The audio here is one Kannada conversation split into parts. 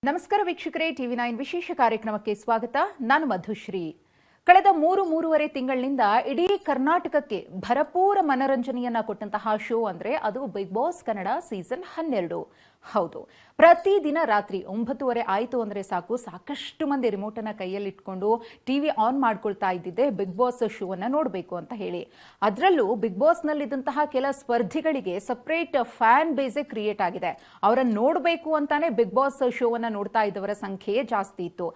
ನಮಸ್ಕಾರ ವೀಕ್ಷಕರೇ, ಟಿವಿ9 ವಿಶೇಷ ಕಾರ್ಯಕ್ರಮಕ್ಕೆ ಸ್ವಾಗತ. ನಾನು ಮಧುಶ್ರೀ. ಕಳೆದ ಮೂರುವರೆ ತಿಂಗಳಿನಿಂದ ಇಡೀ ಕರ್ನಾಟಕಕ್ಕೆ ಭರಪೂರ ಮನರಂಜನೆಯನ್ನ ಕೊಟ್ಟಂತಹ ಶೋ ಅಂದ್ರೆ ಅದು ಬಿಗ್ ಬಾಸ್ ಕನ್ನಡ ಸೀಸನ್ 12. ಹೌದು, ಪ್ರತಿದಿನ ರಾತ್ರಿ 9:30 ಆಯಿತು ಅಂದ್ರೆ ಸಾಕಷ್ಟು ಮಂದಿ ರಿಮೋಟ್ ಅನ್ನ ಕೈಯಲ್ಲಿಟ್ಕೊಂಡು ಟಿವಿ ಆನ್ ಮಾಡ್ಕೊಳ್ತಾ ಇದ್ದಿದ್ದೆ ಬಿಗ್ ಬಾಸ್ ಶೋ ಅನ್ನ ನೋಡಬೇಕು ಅಂತ ಹೇಳಿ. ಅದರಲ್ಲೂ ಬಿಗ್ ಬಾಸ್ ನಲ್ಲಿದ್ದಂತಹ ಕೆಲ ಸ್ಪರ್ಧಿಗಳಿಗೆ ಸಪರೇಟ್ ಫ್ಯಾನ್ ಬೇಸೇ ಕ್ರಿಯೇಟ್ ಆಗಿದೆ. ಅವರನ್ನು ನೋಡಬೇಕು ಅಂತಾನೆ ಬಿಗ್ ಬಾಸ್ ಶೋ ಅನ್ನ ನೋಡ್ತಾ ಇದ್ದವರ ಸಂಖ್ಯೆ ಜಾಸ್ತಿ ಇತ್ತು.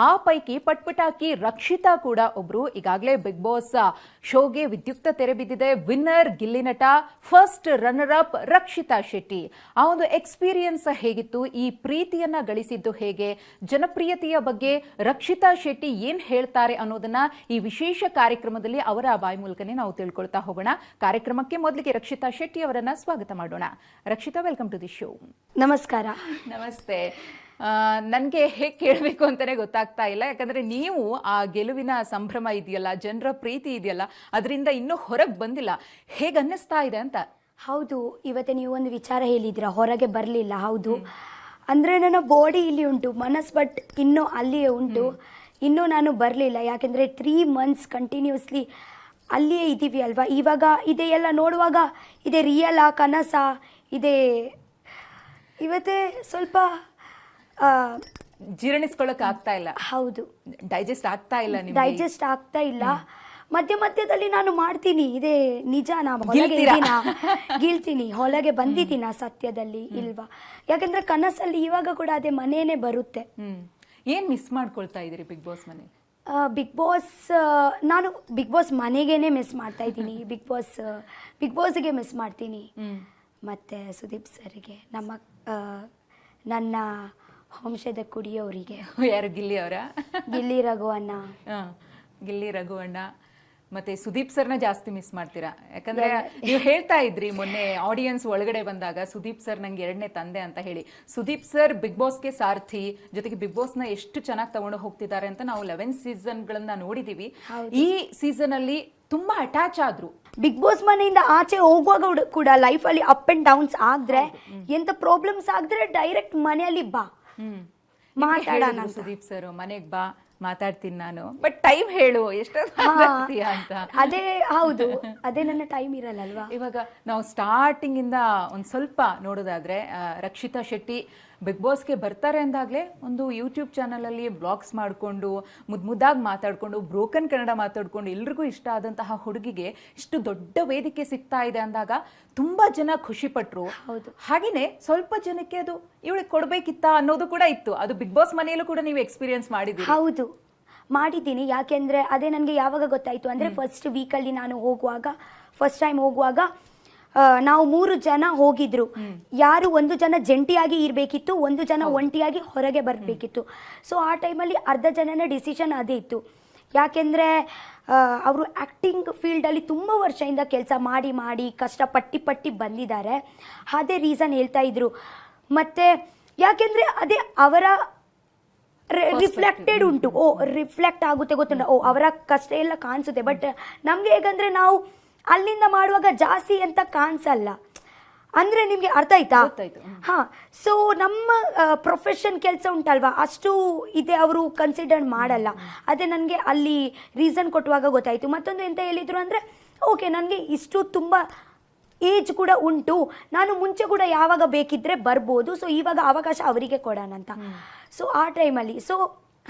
ಆ ಪೈಕಿ ಪಟ್ಪಟಾಕಿ ರಕ್ಷಿತಾ ಕೂಡ ಒಬ್ರು. ಈಗಾಗಲೇ ಬಿಗ್ ಬಾಸ್ ಶೋಗೆ ವಿದ್ಯುಕ್ತ ತೆರೆ ಬಿದ್ದಿದೆ. ವಿನ್ನರ್ ಗಿಲ್ಲಿ ನಟ, first runner up Rakshita Shetty. ಆ ಒಂದು ಎಕ್ಸ್ಪೀರಿಯನ್ಸ್ ಹೇಗಿತ್ತು, ಈ ಪ್ರೀತಿಯನ್ನ ಗಳಿಸಿದ್ದು ಹೇಗೆ, ಜನಪ್ರಿಯತೆಯ ಬಗ್ಗೆ ರಕ್ಷಿತಾ ಶೆಟ್ಟಿ ಏನ್ ಹೇಳ್ತಾರೆ ಅನ್ನೋದನ್ನ ಈ ವಿಶೇಷ ಕಾರ್ಯಕ್ರಮದಲ್ಲಿ ಅವರ ಬಾಯಿ ಮೂಲಕನೇ ನಾವು ತಿಳ್ಕೊಳ್ತಾ ಹೋಗೋಣ. ಕಾರ್ಯಕ್ರಮಕ್ಕೆ ಮೊದಲಿಗೆ ರಕ್ಷಿತಾ ಶೆಟ್ಟಿ ಅವರನ್ನ ಸ್ವಾಗತ ಮಾಡೋಣ. Rakshita, welcome to the show. ನಮಸ್ಕಾರ. ನಮಸ್ತೆ. ನನಗೆ ಹೇಗೆ ಕೇಳಬೇಕು ಅಂತಾನೆ ಗೊತ್ತಾಗ್ತಾ ಇಲ್ಲ. ಯಾಕಂದ್ರೆ ನೀವು ಆ ಗೆಲುವಿನ ಸಂಭ್ರಮ ಇದೆಯಲ್ಲ, ಜನರ ಪ್ರೀತಿ ಇದೆಯಲ್ಲ, ಅದರಿಂದ ಇನ್ನೂ ಹೊರಗೆ ಬಂದಿಲ್ಲ. ಹೇಗೆ ಅನ್ನಿಸ್ತಾ ಇದೆ ಅಂತ? ಹೌದು, ಇವತ್ತೇ ನೀವು ಒಂದು ವಿಚಾರ ಹೇಳಿದ್ರ, ಹೊರಗೆ ಬರಲಿಲ್ಲ. ಹೌದು, ಅಂದರೆ ನನ್ನ ಬಾಡಿ ಇಲ್ಲಿ ಉಂಟು, ಮನಸ್ಸು ಬಟ್ ಇನ್ನೂ ಅಲ್ಲಿಯೇ ಉಂಟು. ಇನ್ನೂ ನಾನು ಬರಲಿಲ್ಲ. ಯಾಕೆಂದರೆ 3 months ಕಂಟಿನ್ಯೂಸ್ಲಿ ಅಲ್ಲಿಯೇ ಇದ್ದೀವಿ ಅಲ್ವಾ. ಇವಾಗ ಇದೇ ಎಲ್ಲ ನೋಡುವಾಗ ಇದೇ ರಿಯಲ್ ಆ ಕನಸ ಇದೆ. ಇವತ್ತೇ ಸ್ವಲ್ಪ ಜೀರ್ಣಿಸ್ಕೊಳ್ಳೋಕೆ ಆಗ್ತಾ ಇಲ್ಲ. ಹೌದು, ಡೈಜೆಸ್ಟ್ ಆಗ್ತಾ ಇಲ್ಲ. ಡೈಜೆಸ್ಟ್ ಆಗ್ತಾ ಇಲ್ಲ. ಮಧ್ಯದಲ್ಲಿ ನಾನು ಮಾಡ್ತೀನಿ, ಇದೇ ನಿಜ. ಗೀಳ್ತೀನಿ, ಹೊಲಗೆ ಬಂದಿದ್ದೀನ ಸತ್ಯದಲ್ಲಿ ಇಲ್ವಾ. ಯಾಕಂದ್ರೆ ಕನಸಲ್ಲಿ ಇವಾಗ ಕೂಡ ಅದೇ ಮನೇನೆ ಬರುತ್ತೆ. ಏನ್ ಮಿಸ್ ಮಾಡ್ಕೊಳ್ತಾ ಇದೀರಿ ಬಿಗ್ ಬಾಸ್ ಮನೆ? ಬಿಗ್ ಬಾಸ್ ನಾನು ಬಿಗ್ ಬಾಸ್ ಮನೆಗೇನೆ ಮಿಸ್ ಮಾಡ್ತಾ ಇದ್ದೀನಿ. ಬಿಗ್ ಬಾಸ್ಗೆ ಮಿಸ್ ಮಾಡ್ತೀನಿ. ಮತ್ತೆ ಸುದೀಪ್ ಸರ್ಗೆ, ನನ್ನ ವಂಶದ ಕುಡಿಯೋರಿಗೆ. ಯಾರು? ಗಿಲ್ಲಿ ಅವರ? ಗಿಲ್ಲಿ ರಘುವಣ್ಣ. ಗಿಲ್ಲಿ ರಘುವಣ್ಣ ಮತ್ತೆ ಸುದೀಪ್ ಸರ್ನ ಜಾಸ್ತಿ ಮಿಸ್ ಮಾಡ್ತೀರಾ? ಯಾಕಂದ್ರೆ ನೀವು ಹೇಳ್ತಾ ಇದ್ರಿ ಮೊನ್ನೆ ಆಡಿಯನ್ಸ್ ಒಳಗಡೆ ಬಂದಾಗ, ಸುದೀಪ್ ಸರ್ ನಂಗೆ 2ನೇ ತಂದೆ ಅಂತ ಹೇಳಿ. ಸುದೀಪ್ ಸರ್ ಬಿಗ್ ಬಾಸ್ಗೆ ಸಾರಥಿ, ಜೊತೆಗೆ ಬಿಗ್ ಬಾಸ್ ನ ಎಷ್ಟು ಚೆನ್ನಾಗಿ ತಗೊಂಡು ಹೋಗ್ತಿದ್ದಾರೆ ಅಂತ ನಾವು 11 ಸೀಸನ್ಗಳನ್ನ ನೋಡಿದೀವಿ. ಈ ಸೀಸನ್ ಅಲ್ಲಿ ತುಂಬಾ ಅಟ್ಯಾಚ್ ಆದ್ರು. ಬಿಗ್ ಬಾಸ್ ಮನೆಯಿಂದ ಆಚೆ ಹೋಗುವಾಗ ಕೂಡ ಲೈಫಲ್ಲಿ ಅಪ್ ಅಂಡ್ ಡೌನ್ಸ್ ಆದ್ರೆ, ಎಂತ ಪ್ರಾಬ್ಲಮ್ಸ್ ಆಗಿದ್ರೆ ಡೈರೆಕ್ಟ್ ಮನೆಯಲ್ಲಿ ಬಾ ಮಾತಾಡೋಣ. ಸುದೀಪ್ ಸರ್ ಮನೆಗ್ ಬಾ, ಮಾತಾಡ್ತೀನಿ ನಾನು, ಬಟ್ ಟೈಮ್ ಹೇಳು ಅಂತ. ಅದೇ ಹೌದು, ಅದೇ ನನ್ನ ಟೈಮ್ ಇರಲ್ಲ. ಇವಾಗ ನಾವು ಸ್ಟಾರ್ಟಿಂಗ್ ಇಂದ ಒಂದ್ ಸ್ವಲ್ಪ ನೋಡೋದಾದ್ರೆ, ರಕ್ಷಿತಾ ಶೆಟ್ಟಿ ಬಿಗ್ ಬಾಸ್ಗೆ ಬರ್ತಾರೆ ಅಂದಾಗ್ಲೇ ಒಂದು ಯೂಟ್ಯೂಬ್ ಚಾನಲ್ ಅಲ್ಲಿ ಬ್ಲಾಗ್ಸ್ ಮಾಡ್ಕೊಂಡು ಮುದ್ದಾಗಿ ಮಾತಾಡ್ಕೊಂಡು ಬ್ರೋಕನ್ ಕನ್ನಡ ಮಾತಾಡ್ಕೊಂಡು ಎಲ್ರಿಗೂ ಇಷ್ಟ ಆದಂತಹ ಹುಡುಗಿಗೆ ಇಷ್ಟು ದೊಡ್ಡ ವೇದಿಕೆ ಸಿಗ್ತಾ ಇದೆ ಅಂದಾಗ ತುಂಬಾ ಜನ ಖುಷಿ ಪಟ್ರು. ಹಾಗೇನೆ ಸ್ವಲ್ಪ ಜನಕ್ಕೆ ಅದು ಇವಳಿಗೆ ಕೊಡ್ಬೇಕಿತ್ತ ಅನ್ನೋದು ಕೂಡ ಇತ್ತು. ಅದು ಬಿಗ್ ಬಾಸ್ ಮನೆಯಲ್ಲೂ ಕೂಡ ನೀವು ಎಕ್ಸ್ಪೀರಿಯನ್ಸ್ ಮಾಡಿದ್ದೀರಿ? ಹೌದು, ಮಾಡಿದ್ದೀನಿ. ಯಾಕೆಂದ್ರೆ ಅದೇ ನನಗೆ ಯಾವಾಗ ಗೊತ್ತಾಯ್ತು ಅಂದ್ರೆ, ಫಸ್ಟ್ ವೀಕಲ್ಲಿ ನಾನು ಫಸ್ಟ್ ಟೈಮ್ ಹೋಗುವಾಗ ನಾವು 3 ಜನ ಹೋಗಿದ್ರು. ಯಾರು 1 ಜನ ಜಂಟಿಯಾಗಿ ಇರಬೇಕಿತ್ತು, 1 ಜನ ಒಂಟಿಯಾಗಿ ಹೊರಗೆ ಬರಬೇಕಿತ್ತು. ಸೊ ಆ ಟೈಮಲ್ಲಿ ಅರ್ಧ ಜನನ ಡಿಸಿಷನ್ ಅದೇ ಇತ್ತು. ಯಾಕೆಂದರೆ ಅವರು ಆ್ಯಕ್ಟಿಂಗ್ ಫೀಲ್ಡಲ್ಲಿ ತುಂಬ ವರ್ಷದಿಂದ ಕೆಲಸ ಮಾಡಿ ಕಷ್ಟಪಟ್ಟು ಬಂದಿದ್ದಾರೆ. ಅದೇ ರೀಸನ್ ಹೇಳ್ತಾ ಇದ್ರು. ಮತ್ತು ಯಾಕೆಂದರೆ ಅದೇ ಅವರ ರಿಫ್ಲೆಕ್ಟೆಡ್ ಉಂಟು. ರಿಫ್ಲೆಕ್ಟ್ ಆಗುತ್ತೆ, ಗೊತ್ತುಂಟ. ಅವರ ಕಷ್ಟ ಎಲ್ಲ ಕಾಣಿಸುತ್ತೆ. ಬಟ್ ನಮಗೆ ಹೇಗಂದರೆ ನಾವು ಅಲ್ಲಿಂದ ಮಾಡುವಾಗ ಜಾಸ್ತಿ ಅಂತ ಕಾಣಿಸಲ್ಲ. ಅಂದರೆ ನಿಮಗೆ ಅರ್ಥ ಆಯ್ತಾ? ಹಾಂ. ಸೊ ನಮ್ಮ ಪ್ರೊಫೆಷನ್ ಕೆಲಸ ಉಂಟಲ್ವಾ, ಅಷ್ಟು ಇದೆ ಅವರು ಕನ್ಸಿಡರ್ ಮಾಡಲ್ಲ. ಅದೇ ನನಗೆ ಅಲ್ಲಿ ರೀಸನ್ ಕೊಟ್ಟುವಾಗ ಗೊತ್ತಾಯಿತು. ಮತ್ತೊಂದು ಎಂತ ಹೇಳಿದರು ಅಂದರೆ, ಓಕೆ ನನಗೆ ಇಷ್ಟು ತುಂಬ ಏಜ್ ಕೂಡ ಉಂಟು, ನಾನು ಮುಂಚೆ ಕೂಡ ಯಾವಾಗ ಬೇಕಿದ್ದರೆ ಬರ್ಬೋದು, ಸೊ ಇವಾಗ ಅವಕಾಶ ಅವರಿಗೆ ಕೊಡೋಣ ಅಂತ. ಸೊ ಆ ಟೈಮಲ್ಲಿ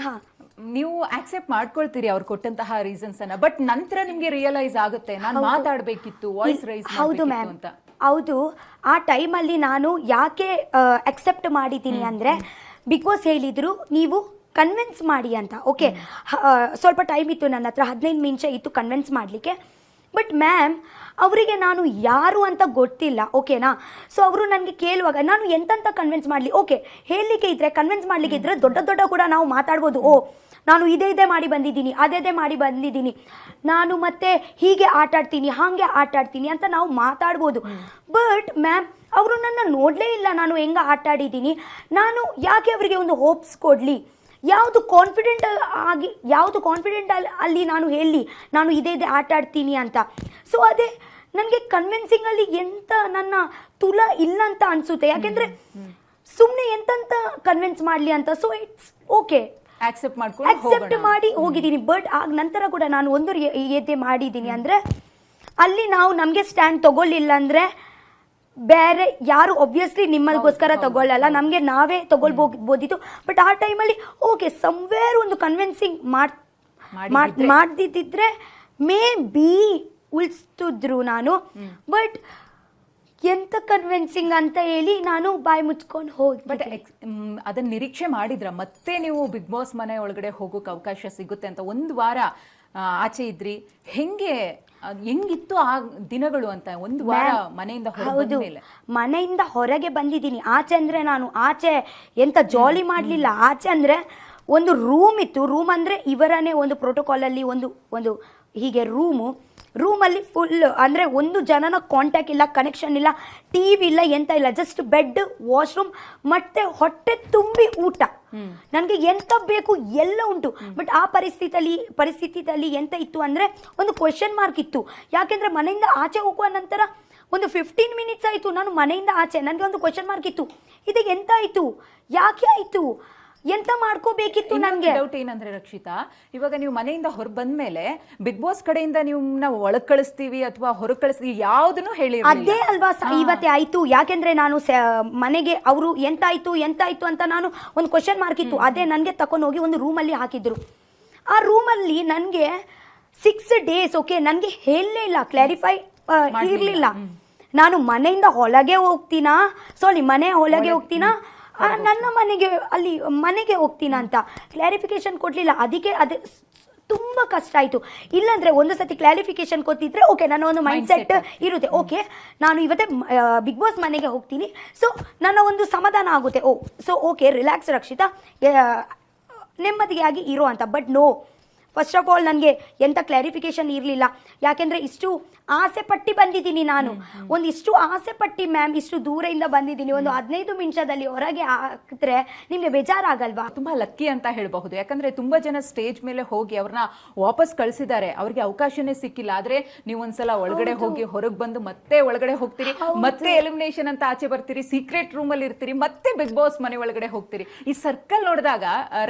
ನೀವು ಆಕ್ಸೆಪ್ಟ್ ಮಾಡ್ಕೊಳ್ತೀರಿ ಅವ್ರು ಕೊಟ್ಟಂತಹ ರೀಸನ್ಸ್ ಅನ್ನ. ಬಟ್ ನಂತರ ನಿಮ್ಗೆ ರಿಯಲೈಸ್ ಆಗುತ್ತೆ, ನಾನು ಮಾತಾಡಬೇಕಿತ್ತು, ವಾಯ್ಸ್ ರೈಸ್. ಹೌದು ಮ್ಯಾಮ್, ಹೌದು. ಆ ಟೈಮಲ್ಲಿ ನಾನು ಯಾಕೆ ಅಕ್ಸೆಪ್ಟ್ ಮಾಡಿದ್ದೀನಿ ಅಂದರೆ, ಬಿಗ್ ಬಾಸ್ ಹೇಳಿದ್ರು ನೀವು ಕನ್ವಿನ್ಸ್ ಮಾಡಿ ಅಂತ. ಓಕೆ, ಸ್ವಲ್ಪ ಟೈಮ್ ಇತ್ತು ನನ್ನ ಹತ್ರ, 15 ನಿಮಿಷ ಇತ್ತು ಕನ್ವಿನ್ಸ್ ಮಾಡಲಿಕ್ಕೆ. ಬಟ್ ಮ್ಯಾಮ್, ಅವರಿಗೆ ನಾನು ಯಾರು ಅಂತ ಗೊತ್ತಿಲ್ಲ, ಓಕೆನಾ. ಸೊ ಅವರು ನನಗೆ ಕೇಳುವಾಗ ನಾನು ಎಂತಂತ ಕನ್ವಿನ್ಸ್ ಮಾಡಲಿ. ಓಕೆ, ಹೇಳಲಿಕ್ಕೆ ಇದ್ರೆ, ಕನ್ವಿನ್ಸ್ ಮಾಡಲಿಕ್ಕೆ ಇದ್ರೆ ದೊಡ್ಡ ಕೂಡ ನಾವು ಮಾತಾಡ್ಬೋದು. ನಾನು ಇದೇ ಮಾಡಿ ಬಂದಿದ್ದೀನಿ, ಅದೇ ಮಾಡಿ ಬಂದಿದ್ದೀನಿ, ನಾನು ಮತ್ತೆ ಹೀಗೆ ಆಟಾಡ್ತೀನಿ, ಹಾಗೆ ಆಟಾಡ್ತೀನಿ ಅಂತ ನಾವು ಮಾತಾಡ್ಬೋದು. ಬಟ್ ಮ್ಯಾಮ್, ಅವರು ನನ್ನ ನೋಡಲೇ ಇಲ್ಲ ನಾನು ಹೆಂಗೆ ಆಟಾಡಿದ್ದೀನಿ. ನಾನು ಯಾಕೆ ಅವರಿಗೆ ಒಂದು ಹೋಪ್ಸ್ ಕೊಡಲಿ? ಯಾವುದು ಕಾನ್ಫಿಡೆಂಟ್ ಅಲ್ಲಿ ನಾನು ಹೇಳಿ ನಾನು ಇದೇ ಆಟ ಆಡ್ತೀನಿ ಅಂತ. ಸೊ ಅದೇ ನನಗೆ ಕನ್ವಿನ್ಸಿಂಗಲ್ಲಿ ಎಂತ ನನ್ನ ತುಲ ಇಲ್ಲ ಅಂತ ಅನಿಸುತ್ತೆ. ಯಾಕೆಂದರೆ ಸುಮ್ಮನೆ ಎಂತಂತ ಕನ್ವಿನ್ಸ್ ಮಾಡಲಿ ಅಂತ. ಸೊ ಇಟ್ಸ್ ಓಕೆ, ಆಕ್ಸೆಪ್ಟ್ ಮಾಡ್ಕೊಂಡು ಅಕ್ಸೆಪ್ಟ್ ಮಾಡಿ ಹೋಗಿದ್ದೀನಿ. ಬಟ್ ಆಗ ನಂತರ ಕೂಡ ನಾನು ಒಂದು ಏತೆ ಮಾಡಿದ್ದೀನಿ ಅಂದರೆ, ಅಲ್ಲಿ ನಾವು ನಮಗೆ ಸ್ಟ್ಯಾಂಡ್ ತಗೊಳ್ಳಿಲ್ಲ ಅಂದರೆ ಬೇರೆ ಯಾರು ಒಬ್ವಿಯಸ್ಲಿ ನಿಮ್ಮಗೋಸ್ಕರ ತಗೊಳ್ಳಲ್ಲ, ನಮಗೆ ನಾವೇ ತಗೊಳ್ಬೋದಿತ್ತು. ಬಟ್ ಆ ಟೈಮಲ್ಲಿ ಓಕೆ ಸಮ್ವೇರ್ ಒಂದು ಕನ್ವಿನ್ಸಿಂಗ್ ಮಾಡ್ದಿದ್ದಿದ್ರೆ ಮೇ ಬಿ ಉಳಿಸ್ತಿದ್ರು ನಾನು. ಬಟ್ ಎಂತ ಕನ್ವಿನ್ಸಿಂಗ್ ಅಂತ ಹೇಳಿ ನಾನು ಬಾಯಿ ಮುಚ್ಕೊಂಡು ಹೋಗಿ. ಬಟ್ ಅದನ್ನ ನಿರೀಕ್ಷೆ ಮಾಡಿದ್ರ ಮತ್ತೆ ನೀವು ಬಿಗ್ ಬಾಸ್ ಮನೆ ಒಳಗಡೆ ಹೋಗೋಕೆ ಅವಕಾಶ ಸಿಗುತ್ತೆ ಅಂತ? ಒಂದು ವಾರ ಆಚೆ ಇದ್ರಿ, ಹೆಂಗಿತ್ತು ಆ ದಿನಗಳು ಅಂತ? ಒಂದು ವಾರ ಮನೆಯಿಂದ ಹೌದು, ಮನೆಯಿಂದ ಹೊರಗೆ ಬಂದಿದ್ದೀನಿ. ಆಚೆ ಅಂದ್ರೆ ನಾನು ಆಚೆ ಎಂತ ಜಾಲಿ ಮಾಡಲಿಲ್ಲ. ಆಚೆ ಅಂದ್ರೆ ಒಂದು ರೂಮ್ ಇತ್ತು. ರೂಮ್ ಅಂದ್ರೆ ಇವರನ್ನೇ ಒಂದು ಪ್ರೋಟೋಕಾಲ್ ಅಲ್ಲಿ ಒಂದು ಹೀಗೆ ರೂಮಲ್ಲಿ ಫುಲ್ ಅಂದರೆ ಒಂದು ಜನನ ಕಾಂಟ್ಯಾಕ್ಟ್ ಇಲ್ಲ, ಕನೆಕ್ಷನ್ ಇಲ್ಲ, ಟಿವಿ ಇಲ್ಲ, ಎಂತ ಇಲ್ಲ, ಜಸ್ಟ್ ಬೆಡ್, ವಾಶ್ರೂಮ್ ಮತ್ತೆ ಹೊಟ್ಟೆ ತುಂಬಿ ಊಟ. ನನಗೆ ಎಂತ ಬೇಕು ಎಲ್ಲ ಉಂಟು. ಬಟ್ ಆ ಪರಿಸ್ಥಿತಿಯಲ್ಲಿ ಎಂತ ಇತ್ತು ಅಂದರೆ ಒಂದು ಕ್ವೆಶ್ಚನ್ ಮಾರ್ಕ್ ಇತ್ತು. ಯಾಕೆಂದರೆ ಮನೆಯಿಂದ ಆಚೆ ಹೋಗುವ ನಂತರ ಒಂದು 15 ಮಿನಿಟ್ಸ್ ಆಯಿತು ನಾನು ಮನೆಯಿಂದ ಆಚೆ. ನನಗೆ ಒಂದು ಕ್ವೆಶ್ಚನ್ ಮಾರ್ಕ್ ಇತ್ತು, ಇದು ಎಂತ ಆಯಿತು, ಯಾಕೆ ಆಯಿತು, ಎಂತ ಮಾಡ್ಕೋಬೇಕಿತ್ತು. ನನಗೆ ಡೌಟ್ ಏನಂದ್ರೆ ರಕ್ಷಿತಾ, ಇವಾಗ ನೀವು ಮನೆಯಿಂದ ಹೊರ ಬಂದ್ಮೇಲೆ ಬಿಗ್ ಬಾಸ್ ಕಡೆಯಿಂದ ನಿಮ್ಮನ್ನ ಒಳಗ್ ಕಳಿಸ್ತೀವಿ ಅಥವಾ ಹೊರಗೆ ಕಳಿಸ್ತೀವಿ ಯಾವ್ದನ್ನು ಹೇಳಿ ಅದೇ ಅಲ್ವಾ ಇವತ್ತೇ ಆಯ್ತು. ಯಾಕೆಂದ್ರೆ ನಾನು ಮನೆಗೆ ಅವರು ಎಂತಾಯ್ತು ಅಂತ ನಾನು ಒಂದು ಕ್ವಶನ್ ಮಾರ್ಕ್ ಇತ್ತು. ಅದೇ ನನಗೆ ತಕೊಂಡು ಹೋಗಿ ಒಂದು ರೂಮಲ್ಲಿ ಹಾಕಿದ್ರು. ಆ ರೂಮಲ್ಲಿ ನನಗೆ 6 days ಓಕೆ ನನಗೆ ಹೇಳಲೇ ಇಲ್ಲ, ಕ್ಲಾರಿಫೈ ಇರಲಿಲ್ಲ. ನಾನು ಮನೆಯಿಂದ ಹೊರಗೆ ಹೋಗ್ತೀನಾ, ಮನೆ ಒಳಗೆ ಹೋಗ್ತೀನಾ, ನನ್ನ ಮನೆಗೆ ಹೋಗ್ತೀನಾ ಅಂತ ಕ್ಲಾರಿಫಿಕೇಶನ್ ಕೊಡಲಿಲ್ಲ. ಅದಕ್ಕೆ ಅದು ತುಂಬ ಕಷ್ಟ ಆಯಿತು. ಇಲ್ಲಾಂದರೆ ಒಂದು ಸತಿ ಕ್ಲಾರಿಫಿಕೇಶನ್ ಕೊಟ್ಟಿದ್ರೆ ಓಕೆ, ನನ್ನ ಒಂದು ಮೈಂಡ್ ಸೆಟ್ ಇರುತ್ತೆ. ಓಕೆ ನಾನು ಇವತ್ತೇ ಬಿಗ್ ಬಾಸ್ ಮನೆಗೆ ಹೋಗ್ತೀನಿ, ಸೊ ನನ್ನ ಒಂದು ಸಮಾಧಾನ ಆಗುತ್ತೆ. ಓಕೆ ರಿಲ್ಯಾಕ್ಸ್ ರಕ್ಷಿತಾ, ನೆಮ್ಮದಿಯಾಗಿ ಇರೋ ಅಂತ. But no, first of all ನನಗೆ ಎಂಥ ಕ್ಲಾರಿಫಿಕೇಶನ್ ಇರಲಿಲ್ಲ. ಯಾಕೆಂದರೆ ಇಷ್ಟು ಆಸೆ ಪಟ್ಟಿ ಬಂದಿದ್ದೀನಿ ನಾನು. ಇಷ್ಟು ಆಸೆ ಪಟ್ಟಿ ಮ್ಯಾಮ್, ಇಷ್ಟು ದೂರದಿಂದ ಬಂದಿದ್ದೀನಿ. ಒಂದು 15 ನಿಮಿಷದಲ್ಲಿ ಹೊರಗೆ ಹಾಕಿದ್ರೆ ನಿಮಗೆ ಬೇಜಾರಾಗಲ್ವಾ? ತುಂಬಾ ಲಕ್ಕಿ ಅಂತ ಹೇಳಬಹುದು. ಯಾಕಂದ್ರೆ ತುಂಬಾ ಜನ ಸ್ಟೇಜ್ ಮೇಲೆ ಹೋಗಿ ಅವ್ರನ್ನ ವಾಪಸ್ ಕಳಿಸಿದ್ದಾರೆ, ಅವ್ರಿಗೆ ಅವಕಾಶನೇ ಸಿಕ್ಕಿಲ್ಲ. ಆದ್ರೆ ನೀವು ಒಂದ್ಸಲ ಒಳಗಡೆ ಹೋಗಿ ಹೊರಗೆ ಬಂದು ಮತ್ತೆ ಒಳಗಡೆ ಹೋಗ್ತೀರಿ, ಮತ್ತೆ ಎಲಿಮಿನೇಷನ್ ಅಂತ ಆಚೆ ಬರ್ತೀರಿ, ಸೀಕ್ರೆಟ್ ರೂಮ್ ಅಲ್ಲಿ ಇರ್ತೀರಿ, ಮತ್ತೆ ಬಿಗ್ ಬಾಸ್ ಮನೆ ಒಳಗಡೆ ಹೋಗ್ತೀರಿ. ಈ ಸರ್ಕಲ್ ನೋಡಿದಾಗ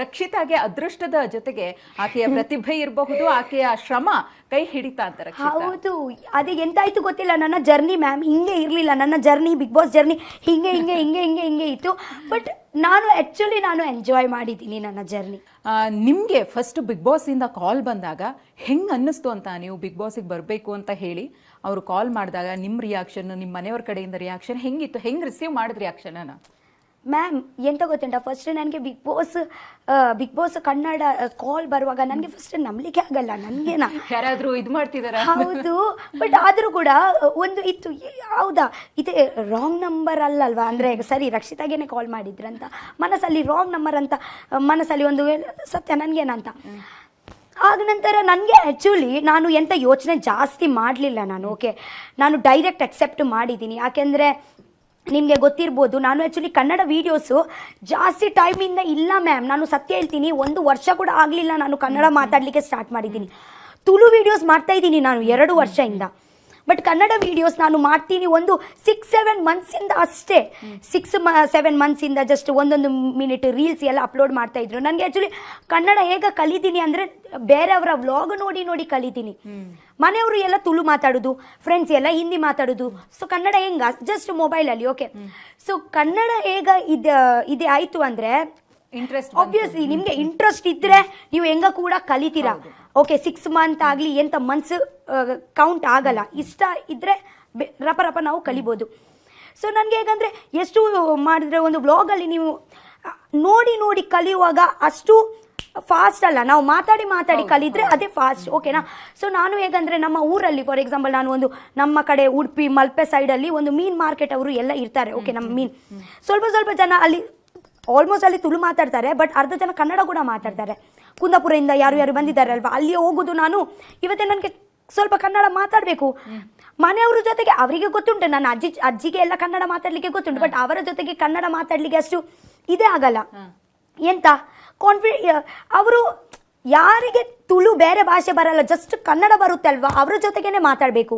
ರಕ್ಷಿತಾಗೆ ಅದೃಷ್ಟದ ಜೊತೆಗೆ ಆಕೆಯ ಪ್ರತಿಭೆ ಇರಬಹುದು, ಆಕೆಯ ಶ್ರಮ ಕೈ ಹಿಡಿತಾ ಅಂತ. ಹೌದು, ಅದೇ ಎಂತಾಯ್ತು ಗೊತ್ತಿಲ್ಲ. ನನ್ನ ಜರ್ನಿ ಮ್ಯಾಮ್ ಹಿಂಗೆ ಇರಲಿಲ್ಲ. ನನ್ನ ಜರ್ನಿ, ಬಿಗ್ ಬಾಸ್ ಜರ್ನಿ ಹಿಂಗೆ ಇತ್ತು. ಬಟ್ ನಾನು ಎಂಜಾಯ್ ಮಾಡಿದ್ದೀನಿ ನನ್ನ ಜರ್ನಿ. ನಿಮಗೆ ಫಸ್ಟ್ ಬಿಗ್ ಬಾಸ್ ಇಂದ ಕಾಲ್ ಬಂದಾಗ ಹೆಂಗ್ ಅನ್ನಿಸ್ತು ಅಂತ? ನೀವು ಬಿಗ್ ಬಾಸಿಗೆ ಬರಬೇಕು ಅಂತ ಹೇಳಿ ಅವರು ಕಾಲ್ ಮಾಡಿದಾಗ ನಿಮ್ಮ ರಿಯಾಕ್ಷನ್, ನಿಮ್ಮ ಮನೆಯವ್ರ ಕಡೆಯಿಂದ ರಿಯಾಕ್ಷನ್ ಹೆಂಗಿತ್ತು? ಹೆಂಗ್ ರಿಸೀವ್ ಮಾಡಿದ್ರಿ ರಿಯಾಕ್ಷನ್? ಮ್ಯಾಮ್ ಎಂತ ಗೊತ್ತುಂಟ, ಫಸ್ಟ್ ನನಗೆ ಬಿಗ್ ಬಾಸ್ ಕನ್ನಡ ಕಾಲ್ ಬರುವಾಗ ನನಗೆ ಫಸ್ಟ್ ನಂಬಲಿಕ್ಕೆ ಆಗಲ್ಲ. ನನಗೇನಾ ಯಾರಾದರೂ ಇದು ಮಾಡ್ತಿದಾರ? ಹೌದು, ಬಟ್ ಆದರೂ ಕೂಡ ಒಂದು ಇತ್ತು, ಹೌದಾ ಇದು ರಾಂಗ್ ನಂಬರ್ ಅಲ್ಲಲ್ವಾ, ಅಂದರೆ ಸರಿ ರಕ್ಷಿತಾಗೇನೆ ಕಾಲ್ ಮಾಡಿದ್ರಂತ ಮನಸ್ಸಲ್ಲಿ, ರಾಂಗ್ ನಂಬರ್ ಅಂತ ಮನಸ್ಸಲ್ಲಿ ಒಂದು ಸತ್ಯ ನನಗೇನಂತ. ಆದ ನಂತರ ನನಗೆ ಆ್ಯಕ್ಚುಲಿ ನಾನು ಎಂಥ ಯೋಚನೆ ಜಾಸ್ತಿ ಮಾಡಲಿಲ್ಲ. ನಾನು ಡೈರೆಕ್ಟ್ ಅಕ್ಸೆಪ್ಟ್ ಮಾಡಿದ್ದೀನಿ. ಯಾಕೆಂದರೆ ನಿಮಗೆ ಗೊತ್ತಿರ್ಬೋದು, ನಾನು ಆ್ಯಕ್ಚುಲಿ ಕನ್ನಡ ವೀಡಿಯೋಸು ಜಾಸ್ತಿ ಟೈಮಿಂದ ಇಲ್ಲ ಮ್ಯಾಮ್. ನಾನು ಸತ್ಯ ಹೇಳ್ತೀನಿ, 1 ವರ್ಷ ಕೂಡ ಆಗಲಿಲ್ಲ ನಾನು ಕನ್ನಡ ಮಾತಾಡಲಿಕ್ಕೆ ಸ್ಟಾರ್ಟ್ ಮಾಡಿದ್ದೀನಿ. ತುಳು ವೀಡಿಯೋಸ್ ಮಾಡ್ತಾಯಿದ್ದೀನಿ ನಾನು 2 ವರ್ಷದಿಂದ. ಬಟ್ ಕನ್ನಡ ವೀಡಿಯೋಸ್ ನಾನು ಮಾಡ್ತೀನಿ ಒಂದು 6-7 ಮಂತ್ಸಿಂದ ಅಷ್ಟೇ. 6-7 ಮಂತ್ಸಿಂದ ಜಸ್ಟ್ 1 ಮಿನಿಟ್ ರೀಲ್ಸ್ ಎಲ್ಲ ಅಪ್ಲೋಡ್ ಮಾಡ್ತಾಯಿದ್ರು. ನನಗೆ ಆ್ಯಕ್ಚುಲಿ ಕನ್ನಡ ಹೇಗೆ ಕಲಿತೀನಿ ಅಂದರೆ ಬೇರೆಯವರ ವ್ಲಾಗ್ ನೋಡಿ ಕಲಿತೀನಿ. ಮನೆಯವರು ಎಲ್ಲ ತುಳು ಮಾತಾಡೋದು, ಫ್ರೆಂಡ್ಸ್ ಎಲ್ಲ ಹಿಂದಿ ಮಾತಾಡೋದು. ಸೊ ಕನ್ನಡ ಹೆಂಗ ಜಸ್ಟ್ ಮೊಬೈಲಲ್ಲಿ. ಓಕೆ, ಸೊ ಕನ್ನಡ ಹೇಗ ಇದೆ ಆಯಿತು ಅಂದರೆ ಇಂಟ್ರೆಸ್ಟ್, ಆಬ್ವಿಯಸ್ಲಿ ನಿಮಗೆ ಇಂಟ್ರೆಸ್ಟ್ ಇದ್ದರೆ ನೀವು ಹೆಂಗ ಕೂಡ ಕಲಿತೀರಾ. ಓಕೆ 6 ಮಂತ್ ಆಗಲಿ ಎಂತ ಮಂತ್ಸ್ ಕೌಂಟ್ ಆಗಲ್ಲ. ಇಷ್ಟ ಇದ್ದರೆ ರಪ ನಾವು ಕಲಿಬೋದು. ಸೊ ನನಗೆ ಹೇಗಂದರೆ ಎಷ್ಟು ಮಾಡಿದ್ರೆ ಒಂದು ವ್ಲಾಗಲ್ಲಿ ನೀವು ನೋಡಿ ಕಲಿಯುವಾಗ ಅಷ್ಟು ಫಾಸ್ಟ್ ಅಲ್ಲ, ನಾವು ಮಾತಾಡಿ ಕಲಿದ್ರೆ ಅದೇ ಫಾಸ್ಟ್. ಓಕೆನಾ? ಸೊ ನಾನು ಹೇಗಂದರೆ ನಮ್ಮ ಊರಲ್ಲಿ ಫಾರ್ ಎಕ್ಸಾಂಪಲ್ ನಾನು ನಮ್ಮ ಕಡೆ ಉಡುಪಿ ಮಲ್ಪೆ ಸೈಡಲ್ಲಿ ಒಂದು ಮೀನು ಮಾರ್ಕೆಟ್ ಅವರು ಎಲ್ಲ ಇರ್ತಾರೆ. ಓಕೆ, ನಮ್ಮ ಮೀನು ಸ್ವಲ್ಪ ಜನ ಅಲ್ಲಿ ಆಲ್ಮೋಸ್ಟ್ ಅಲ್ಲಿ ತುಳು ಮಾತಾಡ್ತಾರೆ, ಬಟ್ ಅರ್ಧ ಜನ ಕನ್ನಡ ಕೂಡ ಮಾತಾಡ್ತಾರೆ. ಕುಂದಾಪುರದಿಂದ ಯಾರು ಬಂದಿದ್ದಾರೆ ಅಲ್ವಾ, ಅಲ್ಲಿ ಹೋಗೋದು ನಾನು. ಇವತ್ತೇ ನನಗೆ ಸ್ವಲ್ಪ ಕನ್ನಡ ಮಾತಾಡಬೇಕು. ಮನೆಯವ್ರ ಜೊತೆಗೆ ಅವರಿಗೆ ಗೊತ್ತುಂಟು, ನನ್ನ ಅಜ್ಜಿಗೆ ಎಲ್ಲ ಕನ್ನಡ ಮಾತಾಡಲಿಕ್ಕೆ ಗೊತ್ತುಂಟು, ಬಟ್ ಅವರ ಜೊತೆಗೆ ಕನ್ನಡ ಮಾತಾಡಲಿಕ್ಕೆ ಅಷ್ಟು ಇದೇ ಆಗಲ್ಲ. ಎಂತ ಅವರು ಯಾರಿಗೆ ತುಳು ಬೇರೆ ಭಾಷೆ ಬರಲ್ಲ, ಜಸ್ಟ್ ಕನ್ನಡ ಬರುತ್ತೆ ಅಲ್ವಾ, ಅವ್ರ ಜೊತೆಗೇನೆ ಮಾತಾಡ್ಬೇಕು.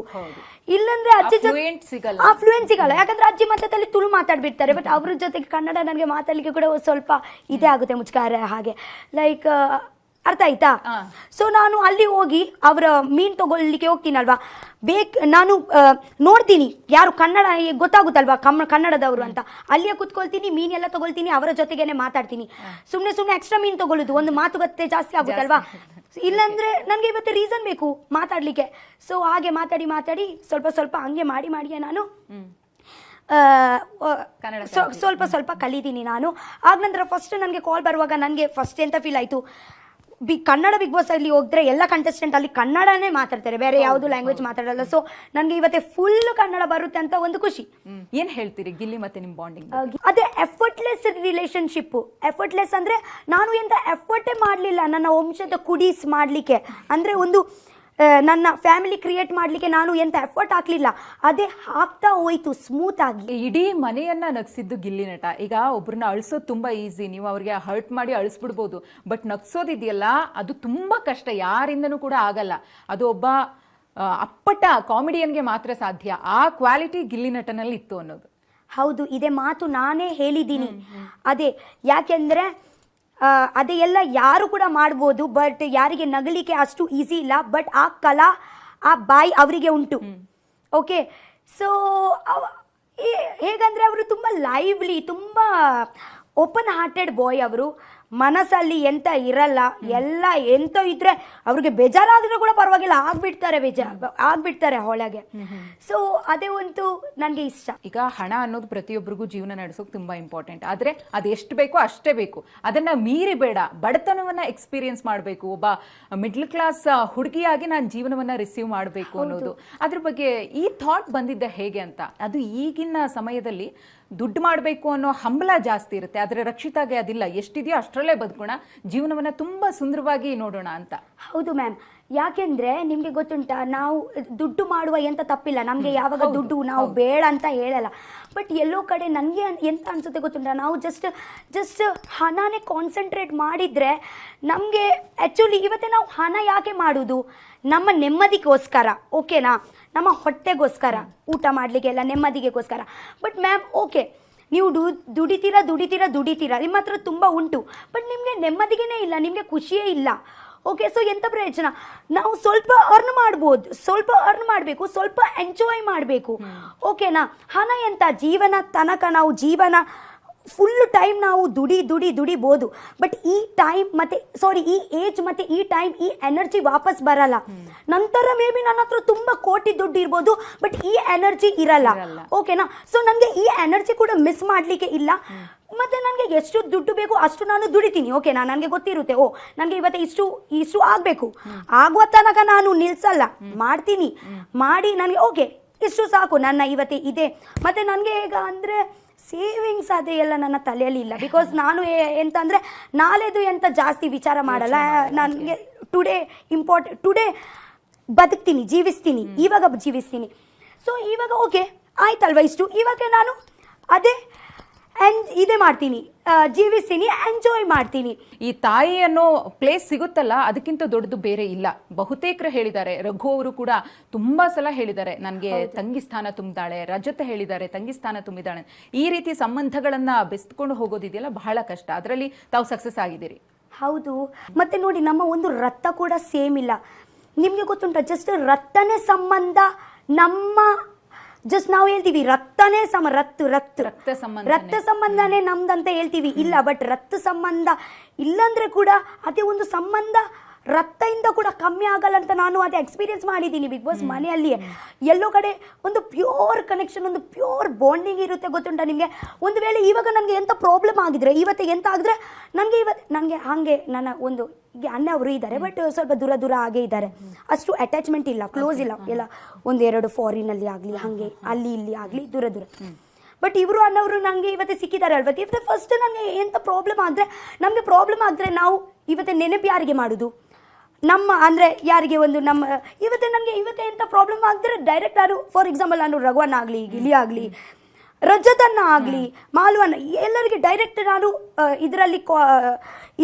ಇಲ್ಲಂದ್ರೆ ಅಜ್ಜಿ ಫ್ಲೂಯೆಂಟ್ ಸಿಗಲ್ಲ. ಫ್ಲೂಯೆಂಟ್ ಸಿಗಲ್ಲ, ಯಾಕಂದ್ರೆ ಅಜ್ಜಿ ಮಧ್ಯದಲ್ಲಿ ತುಳು ಮಾತಾಡ್ಬಿಡ್ತಾರೆ. ಬಟ್ ಅವ್ರ ಜೊತೆಗೆ ಕನ್ನಡ ನನಗೆ ಮಾತಾಡ್ಲಿಕ್ಕೆ ಕೂಡ ಸ್ವಲ್ಪ ಇದೇ ಆಗುತ್ತೆ, ಮುಚ್ಕಾರ ಹಾಗೆ, ಲೈಕ್ ಅರ್ಥ ಆಯ್ತಾ. ಸೊ ನಾನು ಅಲ್ಲಿ ಹೋಗಿ ಅವರ ಮೀನ್ ತಗೊಳ್ಳಿಕ್ಕೆ ಹೋಗ್ತೀನಲ್ವಾ, ನಾನು ನೋಡ್ತೀನಿ ಯಾರು ಕನ್ನಡ ಗೊತ್ತಾಗುತ್ತಲ್ವಾ ಕನ್ನಡದವರು ಅಂತ, ಅಲ್ಲಿಯೇ ಕುತ್ಕೊಳ್ತೀನಿ, ಮೀನೆಲ್ಲ ತಗೊಳ್ತೀನಿ, ಅವರ ಜೊತೆಗೇನೆ ಮಾತಾಡ್ತೀನಿ. ಸುಮ್ಮನೆ ಎಕ್ಸ್ಟ್ರಾ ಮೀನ್ ತಗೊಳ್ಳೋದು, ಒಂದು ಮಾತುಕತೆ ಜಾಸ್ತಿ ಆಗುತ್ತಲ್ವಾ. ಇಲ್ಲಾಂದ್ರೆ ನನಗೆ ಇವತ್ತು ರೀಸನ್ ಬೇಕು ಮಾತಾಡ್ಲಿಕ್ಕೆ. ಸೊ ಹಾಗೆ ಮಾತಾಡಿ ಸ್ವಲ್ಪ ಹಂಗೆ ಮಾಡಿ ನಾನು ಸ್ವಲ್ಪ ಕಲಿತೀನಿ ನಾನು. ಆಗ ನಂತರ ಫಸ್ಟ್ ನನಗೆ ಕಾಲ್ ಬರುವಾಗ ನನಗೆ ಫಸ್ಟ್ ಎಂತ ಫೀಲ್ ಆಯಿತು, ಕನ್ನಡ ಬಿಗ್ ಬಾಸ್ ಅಲ್ಲಿ ಹೋದ್ರೆ ಎಲ್ಲ ಕಂಟೆಸ್ಟೆಂಟ್ ಅಲ್ಲಿ ಕನ್ನಡನೇ ಮಾತಾಡ್ತಾರೆ, ಬೇರೆ ಯಾವುದು ಲ್ಯಾಂಗ್ವೇಜ್ ಮಾತಾಡಲ್ಲ. ಸೊ ನನಗೆ ಇವತ್ತೆ ಫುಲ್ ಕನ್ನಡ ಬರುತ್ತೆ ಅಂತ ಒಂದು ಖುಷಿ. ಏನ್ ಹೇಳ್ತೀರಿ ಗಿಲ್ಲಿ ಮತ್ತೆ ನಿಮ್ ಬಾಂಡಿಂಗ್? ಅದೇ ಎಫರ್ಟ್ಲೆಸ್ ರಿಲೇಶನ್ಶಿಪ್. ಎಫರ್ಟ್ಲೆಸ್ ಅಂದ್ರೆ ನಾನು ಎಂತ ಎಫರ್ಟೇ ಮಾಡಲಿಲ್ಲ ನನ್ನ ವಂಶದ ಕುಡೀಸ್ ಮಾಡಲಿಕ್ಕೆ, ಅಂದ್ರೆ ಒಂದು ನನ್ನ ಫ್ಯಾಮಿಲಿ ಕ್ರಿಯೇಟ್ ಮಾಡಲಿಕ್ಕೆ ನಾನು ಎಂತ ಎಫರ್ಟ್ ಹಾಕ್ಲಿಲ್ಲ, ಅದೇ ಆಗ್ತಾ ಹೋಯ್ತು ಸ್ಮೂತ್ ಆಗಿ. ಇಡೀ ಮನೆಯನ್ನ ನಗ್ಸಿದ್ದು ಗಿಲ್ಲಿ ನಟ. ಈಗ ಒಬ್ರನ್ನ ಅಳಿಸೋದು ತುಂಬಾ ಈಸಿ, ನೀವು ಅವ್ರಿಗೆ ಹರ್ಟ್ ಮಾಡಿ ಅಳಿಸ್ಬಿಡ್ಬೋದು. ಬಟ್ ನಗ್ಸೋದಿದೆಯಲ್ಲ ಅದು ತುಂಬಾ ಕಷ್ಟ, ಯಾರಿಂದನೂ ಕೂಡ ಆಗಲ್ಲ. ಅದು ಒಬ್ಬ ಅಪ್ಪಟ ಕಾಮಿಡಿಯನ್ಗೆ ಮಾತ್ರ ಸಾಧ್ಯ. ಆ ಕ್ವಾಲಿಟಿ ಗಿಲ್ಲಿ ನಟನಲ್ಲಿ ಇತ್ತು ಅನ್ನೋದು. ಹೌದು, ಇದೇ ಮಾತು ನಾನೇ ಹೇಳಿದ್ದೀನಿ. ಅದೇ ಯಾಕೆಂದ್ರೆ ಅದೇ ಎಲ್ಲ ಯಾರು ಕೂಡ ಮಾಡ್ಬೋದು, ಬಟ್ ಯಾರಿಗೆ ನಗಲಿಕ್ಕೆ ಅಷ್ಟು ಈಸಿ ಇಲ್ಲ. ಬಟ್ ಆ ಕಲಾ, ಆ ಬಾಯಿ ಅವರಿಗೆ ಉಂಟು. ಓಕೆ, ಸೊ ಹೇಗಂದ್ರೆ ಅವರು ತುಂಬ ಲೈವ್ಲಿ, ತುಂಬ ಓಪನ್ ಹಾರ್ಟೆಡ್ ಬಾಯ್. ಅವರು ಮನಸ್ಸಲ್ಲಿ ಎಂತ ಇರಲ್ಲ, ಎಲ್ಲ ಎಂತ ಇದ್ರೆ ಅವ್ರಿಗೆ ಬೇಜಾರಾದ್ರೆ ಕೂಡ ಪರವಾಗಿಲ್ಲ, ಆಗ್ಬಿಡ್ತಾರೆ ಒಳಗೆ. ಸೊ ಅದೇ ಒಂದು ನನಗೆ ಇಷ್ಟ. ಈಗ ಹಣ ಅನ್ನೋದು ಪ್ರತಿಯೊಬ್ಬರಿಗೂ ಜೀವನ ನಡೆಸೋಕೆ ತುಂಬಾ ಇಂಪಾರ್ಟೆಂಟ್. ಆದ್ರೆ ಅದು ಎಷ್ಟು ಬೇಕೋ ಅಷ್ಟೇ ಬೇಕು, ಅದನ್ನ ಮೀರಿ ಬೇಡ. ಬಡತನವನ್ನ ಎಕ್ಸ್ಪೀರಿಯನ್ಸ್ ಮಾಡಬೇಕು. ಒಬ್ಬ ಮಿಡ್ಲ್ ಕ್ಲಾಸ್ ಹುಡುಗಿಯಾಗಿ ನಾನು ಜೀವನವನ್ನ ರಿಸೀವ್ ಮಾಡಬೇಕು ಅನ್ನೋದು, ಅದ್ರ ಬಗ್ಗೆ ಈ ಥಾಟ್ ಬಂದಿದ್ದ ಹೇಗೆ ಅಂತ. ಅದು ಈಗಿನ ಸಮಯದಲ್ಲಿ ದುಡ್ಡು ಮಾಡಬೇಕು ಅನ್ನೋ ಹಂಬಲ ಜಾಸ್ತಿ ಇರುತ್ತೆ, ಆದರೆ ರಕ್ಷಿತಾಗೆ ಅದಿಲ್ಲ. ಎಷ್ಟಿದೆಯೋ ಅಷ್ಟರಲ್ಲೇ ಬದುಕೋಣ, ಜೀವನವನ್ನ ತುಂಬಾ ಸುಂದರವಾಗಿ ನೋಡೋಣ ಅಂತ. ಹೌದು ಮ್ಯಾಮ್, ಯಾಕೆಂದ್ರೆ ನಿಮ್ಗೆ ಗೊತ್ತುಂಟಾ, ನಾವು ದುಡ್ಡು ಮಾಡುವ ಎಂತ ತಪ್ಪಿಲ್ಲ, ನಮ್ಗೆ ಯಾವಾಗ ದುಡ್ಡು ನಾವು ಬೇಡ ಅಂತ ಹೇಳಲ್ಲ. ಬಟ್ ಎಲ್ಲೋ ಕಡೆ ನನಗೆ ಎಂತ ಅನ್ಸುತ್ತೆ ಗೊತ್ತುಂಟಾ, ನಾವು ಜಸ್ಟ್ ಹಣನೇ ಕಾನ್ಸಂಟ್ರೇಟ್ ಮಾಡಿದ್ರೆ ನಮಗೆ ಆ್ಯಕ್ಚುಲಿ ಇವತ್ತೇ ನಾವು ಹಣ ಯಾಕೆ ಮಾಡುವುದು, ನಮ್ಮ ನೆಮ್ಮದಿಗೋಸ್ಕರ, ಓಕೆನಾ, ನಮ್ಮ ಹೊಟ್ಟೆಗೋಸ್ಕರ, ಊಟ ಮಾಡಲಿಕ್ಕೆಲ್ಲ ನೆಮ್ಮದಿಗೆಗೋಸ್ಕರ. ಬಟ್ ಮ್ಯಾಮ್ ಓಕೆ, ನೀವು ದುಡಿತೀರಾ ನಿಮ್ಮ ಹತ್ರ ತುಂಬ ಉಂಟು, ಬಟ್ ನಿಮಗೆ ನೆಮ್ಮದಿಗೇ ಇಲ್ಲ, ನಿಮಗೆ ಖುಷಿಯೇ ಇಲ್ಲ. ಓಕೆ, ಸೊ ಎಂಥ ಪ್ರಯೋಜನ? ನಾವು ಸ್ವಲ್ಪ ಅರ್ನ್ ಮಾಡ್ಬೋದು, ಸ್ವಲ್ಪ ಅರ್ನ್ ಮಾಡಬೇಕು, ಸ್ವಲ್ಪ ಎಂಜಾಯ್ ಮಾಡಬೇಕು, ಓಕೆನಾ. ಹಣ ಎಂತ ಜೀವನ ತನಕ ನಾವು ಫುಲ್ ಟೈಮ್ ನಾವು ದುಡಿಬೋದು. ಬಟ್ ಈ ಟೈಮ್ ಈ ಏಜ್ ಮತ್ತು ಈ ಟೈಮ್, ಈ ಎನರ್ಜಿ ವಾಪಸ್ ಬರಲ್ಲ. ನಂತರ ಮೇ ಬಿ ನನ್ನ ಹತ್ರ ತುಂಬ ಕೋಟಿ ದುಡ್ಡು ಇರ್ಬೋದು, ಬಟ್ ಈ ಎನರ್ಜಿ ಇರಲ್ಲ, ಓಕೆನಾ. ಸೊ ನನಗೆ ಈ ಎನರ್ಜಿ ಕೂಡ ಮಿಸ್ ಮಾಡಲಿಕ್ಕೆ ಇಲ್ಲ. ಮತ್ತೆ ನನಗೆ ಎಷ್ಟು ದುಡ್ಡು ಬೇಕು ಅಷ್ಟು ನಾನು ದುಡಿತೀನಿ, ಓಕೆನಾ. ನನಗೆ ಗೊತ್ತಿರುತ್ತೆ, ನನಗೆ ಇವತ್ತು ಇಷ್ಟು ಆಗಬೇಕು, ಆಗುವ ತನಕ ನಾನು ನಿಲ್ಸಲ್ಲ, ಮಾಡಿ ನನಗೆ ಓಕೆ ಇಷ್ಟು ಸಾಕು, ನನ್ನ ಇವತ್ತೇ ಇದೆ. ಮತ್ತು ನನಗೆ ಈಗ ಅಂದರೆ ಸೇವಿಂಗ್ಸ್ ಅದೇ ಎಲ್ಲ ನನ್ನ ತಲೆಯಲ್ಲಿ ಇಲ್ಲ. ಬಿಕಾಸ್ ನಾನು ಎಂತ ಅಂದರೆ ನಾಳೆದು ಎಂತ ಜಾಸ್ತಿ ವಿಚಾರ ಮಾಡಲ್ಲ. ನನಗೆ ಟುಡೇ ಬದುಕ್ತೀನಿ, ಜೀವಿಸ್ತೀನಿ. ಸೊ ಇವಾಗ ಓಕೆ ಆಯ್ತಲ್ವ, ಇಷ್ಟು ಇವಾಗ ನಾನು ಅದೇ ಇದೇ ಮಾಡ್ತೀನಿ, ಜೀವಿಸ್ತೀನಿ, ಎಂಜಾಯ್ ಮಾಡ್ತೀನಿ. ಈ ತಾಯಿ ಅನ್ನೋ ಪ್ಲೇಸ್ ಸಿಗುತ್ತಲ್ಲ, ಅದಕ್ಕಿಂತ ದೊಡ್ಡದು ಬೇರೆ ಇಲ್ಲ. ಬಹುತೇಕರು ಹೇಳಿದ್ದಾರೆ, ರಘು ಅವರು ಕೂಡ ತುಂಬಾ ಸಲ ಹೇಳಿದ್ದಾರೆ, ನನಗೆ ತಂಗಿ ಸ್ಥಾನ ತುಂಬಿದಾಳೆ, ರಜತ ಹೇಳಿದ್ದಾರೆ ತಂಗಿ ಸ್ಥಾನ ತುಂಬಿದಾಳೆ. ಈ ರೀತಿ ಸಂಬಂಧಗಳನ್ನ ಬೆಸ್ಕೊಂಡು ಹೋಗೋದಿದೆಯಲ್ಲ ಬಹಳ ಕಷ್ಟ, ಅದರಲ್ಲಿ ತಾವು ಸಕ್ಸಸ್ ಆಗಿದ್ದೀರಿ. ಹೌದು, ಮತ್ತೆ ನೋಡಿ ನಮ್ಮ ಒಂದು ರಕ್ತ ಕೂಡ ಸೇಮ್ ಇಲ್ಲ. ನಿಮ್ಗೆ ಗೊತ್ತುಂಟ, ಜಸ್ಟ್ ರಕ್ತನೇ ಸಂಬಂಧ, ಜಸ್ಟ್ ನಾವು ಹೇಳ್ತೀವಿ ರಕ್ತನೇ ರಕ್ತ ಸಂಬಂಧನೇ ನಮ್ದಂತ ಹೇಳ್ತೀವಿ, ಇಲ್ಲ. ಬಟ್ ರಕ್ತ ಸಂಬಂಧ ಇಲ್ಲಂದ್ರೆ ಕೂಡ ಅದೇ ಒಂದು ಸಂಬಂಧ ರಕ್ತದಿಂದ ಕೂಡ ಕಮ್ಮಿ ಆಗಲ್ಲ ಅಂತ ನಾನು ಅದೇ ಎಕ್ಸ್ಪೀರಿಯನ್ಸ್ ಮಾಡಿದ್ದೀನಿ ಬಿಗ್ ಬಾಸ್ ಮನೆಯಲ್ಲಿಯೇ. ಎಲ್ಲೋ ಕಡೆ ಒಂದು ಪ್ಯೂರ್ ಕನೆಕ್ಷನ್, ಒಂದು ಪ್ಯೂರ್ ಬಾಂಡಿಂಗ್ ಇರುತ್ತೆ. ಗೊತ್ತುಂಟ ನಿಮಗೆ, ಒಂದು ವೇಳೆ ಇವಾಗ ನನಗೆ ಎಂಥ ಪ್ರಾಬ್ಲಮ್ ಆಗಿದ್ರೆ, ಇವತ್ತಿಗೆ ಎಂತ ಆಗಿದ್ರೆ ನನಗೆ ಹಾಗೆ ನನ್ನ ಒಂದು ಅಣ್ಣ ಅವರು ಇದ್ದಾರೆ, ಬಟ್ ಸ್ವಲ್ಪ ದೂರ ಹಾಗೆ ಇದ್ದಾರೆ, ಅಷ್ಟು ಅಟ್ಯಾಚ್ಮೆಂಟ್ ಇಲ್ಲ, ಕ್ಲೋಸ್ ಇಲ್ಲ. ಎಲ್ಲ ಒಂದೆರಡು ಫಾರಿನಲ್ಲಿ ಆಗಲಿ, ಹಾಗೆ ಅಲ್ಲಿ ಇಲ್ಲಿ ಆಗಲಿ ದೂರ. ಬಟ್ ಇವರು ಅಣ್ಣವರು ನನಗೆ ಇವತ್ತೇ ಸಿಕ್ಕಿದ್ದಾರೆ ಅಲ್ವ. ಇವತ್ತು ಫಸ್ಟ್ ನನಗೆ ಎಂಥ ಪ್ರಾಬ್ಲಮ್ ಆದರೆ ನಾವು ಇವತ್ತೇ ನೆನಪು ಯಾರಿಗೆ ಮಾಡೋದು, ನಮ್ಮ ಅಂದರೆ ಯಾರಿಗೆ ಒಂದು ನಮ್ಮ ಇವತ್ತೇ ಎಂಥ ಪ್ರಾಬ್ಲಮ್ ಆಗಿದ್ರೆ ಡೈರೆಕ್ಟ್ ನಾನು, ಫಾರ್ ಎಕ್ಸಾಂಪಲ್ ನಾನು ರಘುವನ್ನ ಆಗಲಿ, ಗಿಲಿ ಆಗಲಿ, ರಜತನ್ನ ಆಗಲಿ, ಮಾಲ್ವನ್ನ, ಎಲ್ಲರಿಗೆ ಡೈರೆಕ್ಟ್ ನಾನು ಇದರಲ್ಲಿ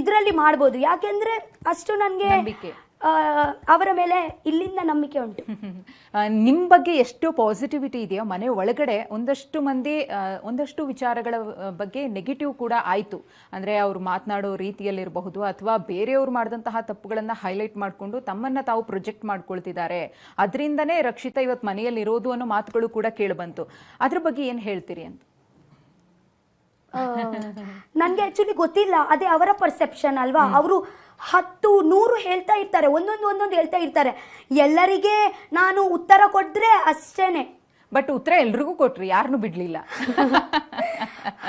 ಇದರಲ್ಲಿ ಮಾಡ್ಬೋದು. ಯಾಕೆಂದ್ರೆ ಅಷ್ಟು ನನಗೆ ನಂಬಿಕೆ. ಅವರ ಮೇಲೆ ಇಲ್ಲಿಂದ ನಂಬಿಕೆ ಉಂಟು. ನಿಮ್ಮ ಬಗ್ಗೆ ಎಷ್ಟು ಪಾಸಿಟಿವಿಟಿ ಇದೆಯೋ ಮನೆ ಒಳಗಡೆ ಒಂದಷ್ಟು ಮಂದಿ ಒಂದಷ್ಟು ವಿಚಾರಗಳ ಬಗ್ಗೆ ನೆಗೆಟಿವ್ ಕೂಡ ಆಯಿತು. ಅಂದರೆ ಅವ್ರು ಮಾತನಾಡೋ ರೀತಿಯಲ್ಲಿರಬಹುದು ಅಥವಾ ಬೇರೆಯವ್ರು ಮಾಡಿದಂತಹ ತಪ್ಪುಗಳನ್ನು ಹೈಲೈಟ್ ಮಾಡಿಕೊಂಡು ತಮ್ಮನ್ನು ತಾವು ಪ್ರೊಜೆಕ್ಟ್ ಮಾಡ್ಕೊಳ್ತಿದ್ದಾರೆ, ಅದರಿಂದನೇ ರಕ್ಷಿತಾ ಇವತ್ತು ಮನೆಯಲ್ಲಿ ಇರೋದು ಅನ್ನೋ ಮಾತುಗಳು ಕೂಡ ಕೇಳಿಬಂತು. ಅದ್ರ ಬಗ್ಗೆ ಏನು ಹೇಳ್ತೀರಿ ಅಂತ? ನನಗೆ ಆಕ್ಚುಲಿ ಗೊತ್ತಿಲ್ಲ, ಅದೇ ಅವರ ಪರ್ಸೆಪ್ಷನ್ ಅಲ್ವಾ. ಅವರು 10-100 ಹೇಳ್ತಾ ಇರ್ತಾರೆ, ಒಂದೊಂದು ಹೇಳ್ತಾ ಇರ್ತಾರೆ. ಎಲ್ಲರಿಗೆ ನಾನು ಉತ್ತರ ಕೊಟ್ರೆ ಅಷ್ಟೇನೆ. ಬಟ್ ಉತ್ತರ ಎಲ್ರಿಗೂ ಕೊಟ್ರಿ, ಯಾರನ್ನೂ ಬಿಡ್ಲಿಲ್ಲ.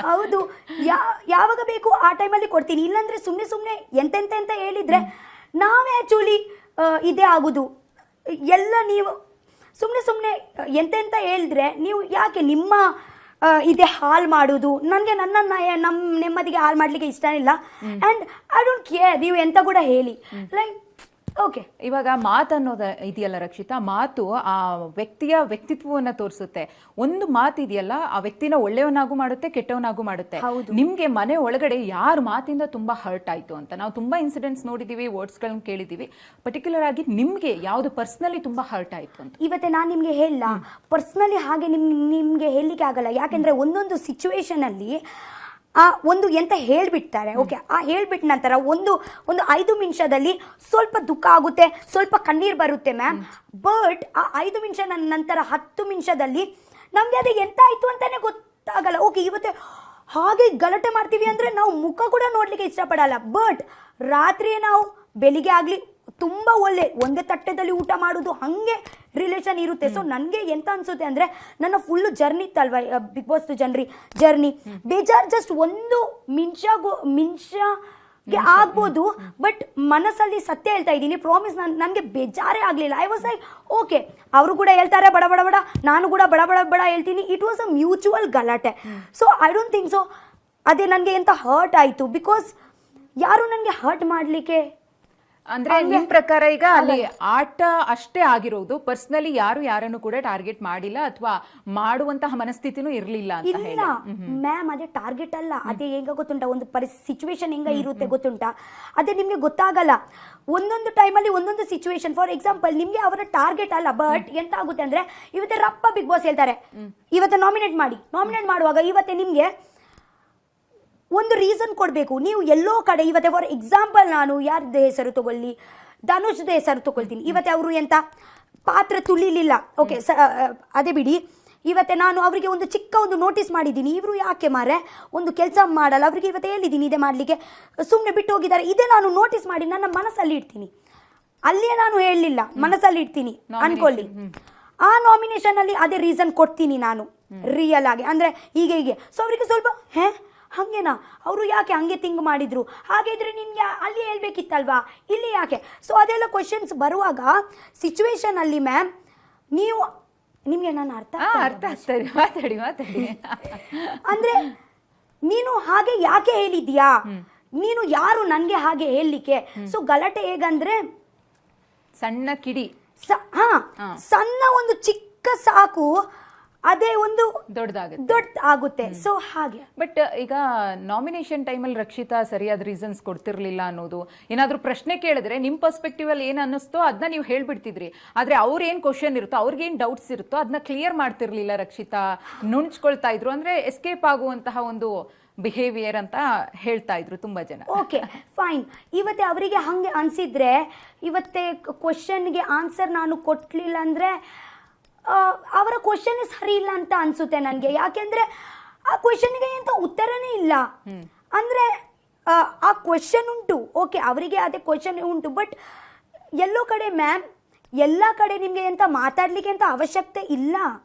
ಹೌದು, ಯಾವಾಗ ಬೇಕು ಆ ಟೈಮಲ್ಲಿ ಕೊಡ್ತೀನಿ. ಇಲ್ಲಾಂದ್ರೆ ಸುಮ್ಮನೆ ಎಂತೆಂತ ಹೇಳಿದ್ರೆ ನಾವೇ ಆಕ್ಚುಲಿ ಇದೇ ಆಗುದು. ಎಲ್ಲ ನೀವು ಸುಮ್ಮನೆ ಎಂತೆಂತ ಹೇಳಿದ್ರೆ ನೀವು ಯಾಕೆ ನಿಮ್ಮ ಇದೇ ಹಾಳು ಮಾಡೋದು? ನನಗೆ ನಮ್ಮ ನೆಮ್ಮದಿಗೆ ಹಾಳು ಮಾಡಲಿಕ್ಕೆ ಇಷ್ಟ ಇಲ್ಲ. ಆ್ಯಂಡ್ ಐ ಡೋಂಟ್ ಕೇರ್ ನೀವು ಎಂತ ಕೂಡ ಹೇಳಿ. ಲೈಕ್ ಓಕೆ, ಇವಾಗ ಮಾತು ಅನ್ನೋದು ಇದೆಯಲ್ಲ ರಕ್ಷಿತಾ, ಮಾತು ಆ ವ್ಯಕ್ತಿಯ ವ್ಯಕ್ತಿತ್ವವನ್ನು ತೋರಿಸುತ್ತೆ. ಒಂದು ಮಾತು ಇದೆಯಲ್ಲ, ಆ ವ್ಯಕ್ತಿನ ಒಳ್ಳೆಯವನಾಗೂ ಮಾಡುತ್ತೆ, ಕೆಟ್ಟವನಾಗೂ ಮಾಡುತ್ತೆ. ನಿಮ್ಗೆ ಮನೆ ಒಳಗಡೆ ಯಾರ ಮಾತಿಂದ ತುಂಬಾ ಹರ್ಟ್ ಆಯ್ತು ಅಂತ? ನಾವು ತುಂಬಾ ಇನ್ಸಿಡೆಂಟ್ಸ್ ನೋಡಿದೀವಿ, ವರ್ಡ್ಸ್ಗಳನ್ನ ಕೇಳಿದೀವಿ. ಪರ್ಟಿಕ್ಯುಲರ್ ಆಗಿ ನಿಮ್ಗೆ ಯಾವ್ದು ಪರ್ಸನಲಿ ತುಂಬಾ ಹರ್ಟ್ ಆಯ್ತು ಅಂತ? ಇವತ್ತೆ ನಾನು ನಿಮ್ಗೆ ಹೇಳ, ಪರ್ಸನಲಿ ಹಾಗೆ ನಿಮ್ಗೆ ಹೇಳಲಿಕ್ಕೆ ಆಗಲ್ಲ. ಯಾಕೆಂದ್ರೆ ಒಂದೊಂದು ಸಿಚುವೇಶನ್ ಅಲ್ಲಿ ಆ ಒಂದು ಎಂತ ಹೇಳ್ಬಿಡ್ತಾರೆ. ಓಕೆ, ಆ ಹೇಳ್ಬಿಟ್ಟ ನಂತರ ಒಂದು 5 ನಿಮಿಷದಲ್ಲಿ ಸ್ವಲ್ಪ ದುಃಖ ಆಗುತ್ತೆ, ಸ್ವಲ್ಪ ಕಣ್ಣೀರು ಬರುತ್ತೆ ಮ್ಯಾಮ್. ಬಟ್ ಆ 5 ನಿಮಿಷ ನಂತರ 10 ನಿಮಿಷದಲ್ಲಿ ನಮ್ಗೆ ಅದು ಎಂತ ಆಯ್ತು ಅಂತಾನೆ ಗೊತ್ತಾಗಲ್ಲ. ಓಕೆ, ಇವತ್ತು ಹಾಗೆ ಗಲಾಟೆ ಮಾಡ್ತೀವಿ ಅಂದ್ರೆ ನಾವು ಮುಖ ಕೂಡ ನೋಡ್ಲಿಕ್ಕೆ ಇಷ್ಟಪಡಲ್ಲ. ಬಟ್ ರಾತ್ರಿ ನಾವು ಬೆಳಿಗ್ಗೆ ಆಗ್ಲಿ ತುಂಬಾ ಒಂದೇ ತಟ್ಟೆದಲ್ಲಿ ಊಟ ಮಾಡೋದು, ಹಂಗೆ ರಿಲೇಷನ್ ಇರುತ್ತೆ. ಸೊ ನನಗೆ ಎಂತ ಅನ್ಸುತ್ತೆ ಅಂದ್ರೆ, ನನ್ನ ಫುಲ್ಲು ಜರ್ನಿ ಇತ್ತಲ್ವಾ ಬಿಗ್ ಬಾಸ್ ಜರ್ನಿ ಬೇಜಾರ್ ಜಸ್ಟ್ ಒಂದು ಮಿಂಚಾಗೆ ಆಗ್ಬೋದು. ಬಟ್ ಮನಸ್ಸಲ್ಲಿ ಸತ್ಯ ಹೇಳ್ತಾ ಇದ್ದೀನಿ, ಪ್ರಾಮಿಸ್. ನನಗೆ ಬೇಜಾರೇ ಆಗಲಿಲ್ಲ. ಐ ವಾಸ್ ಲೈಕ್ ಓಕೆ, ಅವರು ಕೂಡ ಹೇಳ್ತಾರೆ ಬಡ ಬಡ ಬಡ, ನಾನು ಕೂಡ ಬಡ ಬಡ ಬಡ ಹೇಳ್ತೀನಿ. ಇಟ್ ವಾಸ್ ಅ ಮ್ಯೂಚುವಲ್ ಗಲಾಟೆ. So I don't think so ಅದೇ ನನಗೆ ಎಂತ ಹರ್ಟ್ ಆಯಿತು. ಬಿಕಾಸ್ ಯಾರು ನನಗೆ ಹರ್ಟ್ ಮಾಡಲಿಕ್ಕೆ, ಅಂದ್ರೆ ನಿಮ್ ಪ್ರಕಾರ ಈಗ ಅಲ್ಲಿ ಆಟ ಅಷ್ಟೇ ಆಗಿರೋದು, ಪರ್ಸನಲಿ ಯಾರು ಯಾರನ್ನು ಕೂಡ ಟಾರ್ಗೆಟ್ ಮಾಡಿಲ್ಲ ಅಥವಾ ಮಾಡುವಂತಹ ಮನಸ್ಥಿತಿನೂ ಇರ್ಲಿಲ್ಲ ಅಂತ ಹೇಳಿ? ಇಲ್ಲ ಮ್ಯಾಮ್, ಅದೇ ಟಾರ್ಗೆಟ್ ಅಲ್ಲ. ಅದೇ ಹೆಂಗ ಗೊತ್ತುಂಟಾ, ಒಂದು ಸಿಚುವೇಶನ್ ಹೆಂಗ ಇರುತ್ತೆ ಗೊತ್ತುಂಟಾ, ಅದೇ ನಿಮ್ಗೆ ಗೊತ್ತಾಗಲ್ಲ. ಒಂದೊಂದು ಟೈಮಲ್ಲಿ ಒಂದೊಂದು ಸಿಚುವೇಶನ್. ಫಾರ್ ಎಕ್ಸಾಂಪಲ್, ನಿಮ್ಗೆ ಅವರ ಟಾರ್ಗೆಟ್ ಅಲ್ಲ. ಬಟ್ ಎಂತ ಆಗುತ್ತೆ ಅಂದ್ರೆ, ಇವತ್ತೆ ರಪ್ಪ ಬಿಗ್ ಬಾಸ್ ಹೇಳ್ತಾರೆ ಇವತ್ತು ನಾಮಿನೇಟ್ ಮಾಡುವಾಗ ಇವತ್ತೆ ನಿಮ್ಗೆ ಒಂದು ರೀಸನ್ ಕೊಡಬೇಕು. ನೀವು ಎಲ್ಲೋ ಕಡೆ ಇವತ್ತೆ ಫಾರ್ ಎಕ್ಸಾಂಪಲ್, ನಾನು ಯಾರ್ದು ಹೆಸರು ತಗೊಳ್ಳಿ, ಧನುಷ್ದ ಹೆಸರು ತಗೊಳ್ತೀನಿ. ಇವತ್ತೆ ಅವರು ಎಂತ ಪಾತ್ರ ತುಳಿಲಿಲ್ಲ, ಓಕೆ ಅದೇ ಬಿಡಿ. ಇವತ್ತೆ ನಾನು ಅವರಿಗೆ ಒಂದು ಚಿಕ್ಕ ಒಂದು ನೋಟಿಸ್ ಮಾಡಿದ್ದೀನಿ, ಇವರು ಯಾಕೆ ಮಾರೆ ಒಂದು ಕೆಲಸ ಮಾಡಲ್ಲ, ಅವರಿಗೆ ಇವತ್ತು ಹೇಳಿದ್ದೀನಿ ಇದೇ ಮಾಡಲಿಕ್ಕೆ, ಸುಮ್ಮನೆ ಬಿಟ್ಟು ಹೋಗಿದ್ದಾರೆ. ಇದೇ ನಾನು ನೋಟಿಸ್ ಮಾಡಿ ನನ್ನ ಮನಸ್ಸಲ್ಲಿ ಇಡ್ತೀನಿ. ಅಲ್ಲೇ ನಾನು ಹೇಳಲಿಲ್ಲ, ಮನಸ್ಸಲ್ಲಿ ಇಡ್ತೀನಿ ಅನ್ಕೊಳ್ಳಿ. ಆ ನಾಮಿನೇಷನ್ ಅಲ್ಲಿ ಅದೇ ರೀಸನ್ ಕೊಡ್ತೀನಿ ನಾನು ರಿಯಲ್ ಆಗಿ, ಅಂದ್ರೆ ಹೀಗೆ. ಸೊ ಅವರಿಗೆ ಸ್ವಲ್ಪ ಹಂಗೇನಾ, ಅವರು ಯಾಕೆ ಹಂಗೆ ಥಿಂಕ್ ಮಾಡಿದ್ರು, ಹಾಗಿದ್ರೆ ನಿಮ್ಗೆ ಅಲ್ಲಿ ಹೇಳ್ಬೇಕಿತ್ತಲ್ವಾ, ಇಲ್ಲಿ ಯಾಕೆ? ಸೊ ಅದೆಲ್ಲ ಕ್ವಶನ್ಸ್ ಬರುವಾಗ ಸಿಚುವೇಶನ್ ಅಲ್ಲಿ ಮ್ಯಾಮ್, ನಿಮ್ಗೆ ನಾನು ಅರ್ಥ ಮಾತಾಡಿ ಅಂದ್ರೆ ನೀನು ಹಾಗೆ ಯಾಕೆ ಹೇಳಿದ್ಯಾ, ನೀನು ಯಾರು ನನ್ಗೆ ಹಾಗೆ ಹೇಳಲಿಕ್ಕೆ? ಸೊ ಗಲಾಟೆ ಹೇಗಂದ್ರೆ, ಸಣ್ಣ ಕಿಡಿ, ಸಣ್ಣ ಒಂದು ಚಿಕ್ಕ ಸಾಕು, ಅದೇ ಒಂದು ದೊಡ್ಡದಾಗುತ್ತೆ. ಸೊ ಹಾಗೆ. ಬಟ್ ಈಗ ನಾಮಿನೇಷನ್ ಟೈಮಲ್ಲಿ ರಕ್ಷಿತಾ ಸರಿಯಾದ ರೀಸನ್ಸ್ ಕೊಡ್ತಿರ್ಲಿಲ್ಲ ಅನ್ನೋದು, ಏನಾದ್ರೂ ಪ್ರಶ್ನೆ ಕೇಳಿದ್ರೆ ನಿಮ್ ಪರ್ಸ್ಪೆಕ್ಟಿವ್ ಅಲ್ಲಿ ಏನ್ ಅನ್ನಿಸ್ತೋ ಅದನ್ನ ನೀವು ಹೇಳ್ಬಿಡ್ತಿದ್ರಿ. ಆದ್ರೆ ಅವ್ರ ಏನ್ ಕ್ವಶನ್ ಇರುತ್ತೋ, ಅವ್ರಿಗೇನ್ ಡೌಟ್ಸ್ ಇರುತ್ತೋ ಅದನ್ನ ಕ್ಲಿಯರ್ ಮಾಡ್ತಿರ್ಲಿಲ್ಲ ರಕ್ಷಿತಾ, ನುಣ್ಚ್ಕೊಳ್ತಾ ಇದ್ರು. ಅಂದ್ರೆ ಎಸ್ಕೇಪ್ ಆಗುವಂತಹ ಒಂದು ಬಿಹೇವಿಯರ್ ಅಂತ ಹೇಳ್ತಾ ಇದ್ರು ತುಂಬಾ ಜನ. ಓಕೆ ಫೈನ್, ಇವತ್ತೆ ಅವರಿಗೆ ಹಂಗೆ ಅನ್ಸಿದ್ರೆ, ಇವತ್ತೆ ಕ್ವಶನ್ಗೆ ಆನ್ಸರ್ ನಾನು ಕೊಟ್ಲಿಲ್ಲ ಅಂದ್ರೆ ಅವರ ಕ್ವಶನ್ ಸರಿ ಇಲ್ಲ ಅಂತ ಅನ್ಸುತ್ತೆ ನನಗೆ. ಯಾಕೆಂದ್ರೆ ಆ ಕ್ವಶನ್ಗೆ ಎಂತ ಉತ್ತರನೇ ಇಲ್ಲ. ಅಂದ್ರೆ ಆ ಕ್ವಶನ್ ಉಂಟು, ಓಕೆ ಅವರಿಗೆ ಅದೇ ಕ್ವಶನ್ ಉಂಟು. ಬಟ್ ಎಲ್ಲೋ ಕಡೆ ಮ್ಯಾಮ್, ಎಲ್ಲ ಕಡೆ ನಿಮ್ಗೆ ಎಂತ ಮಾತಾಡ್ಲಿಕ್ಕೆ ಅಂತ ಅವಶ್ಯಕತೆ ಇಲ್ಲ,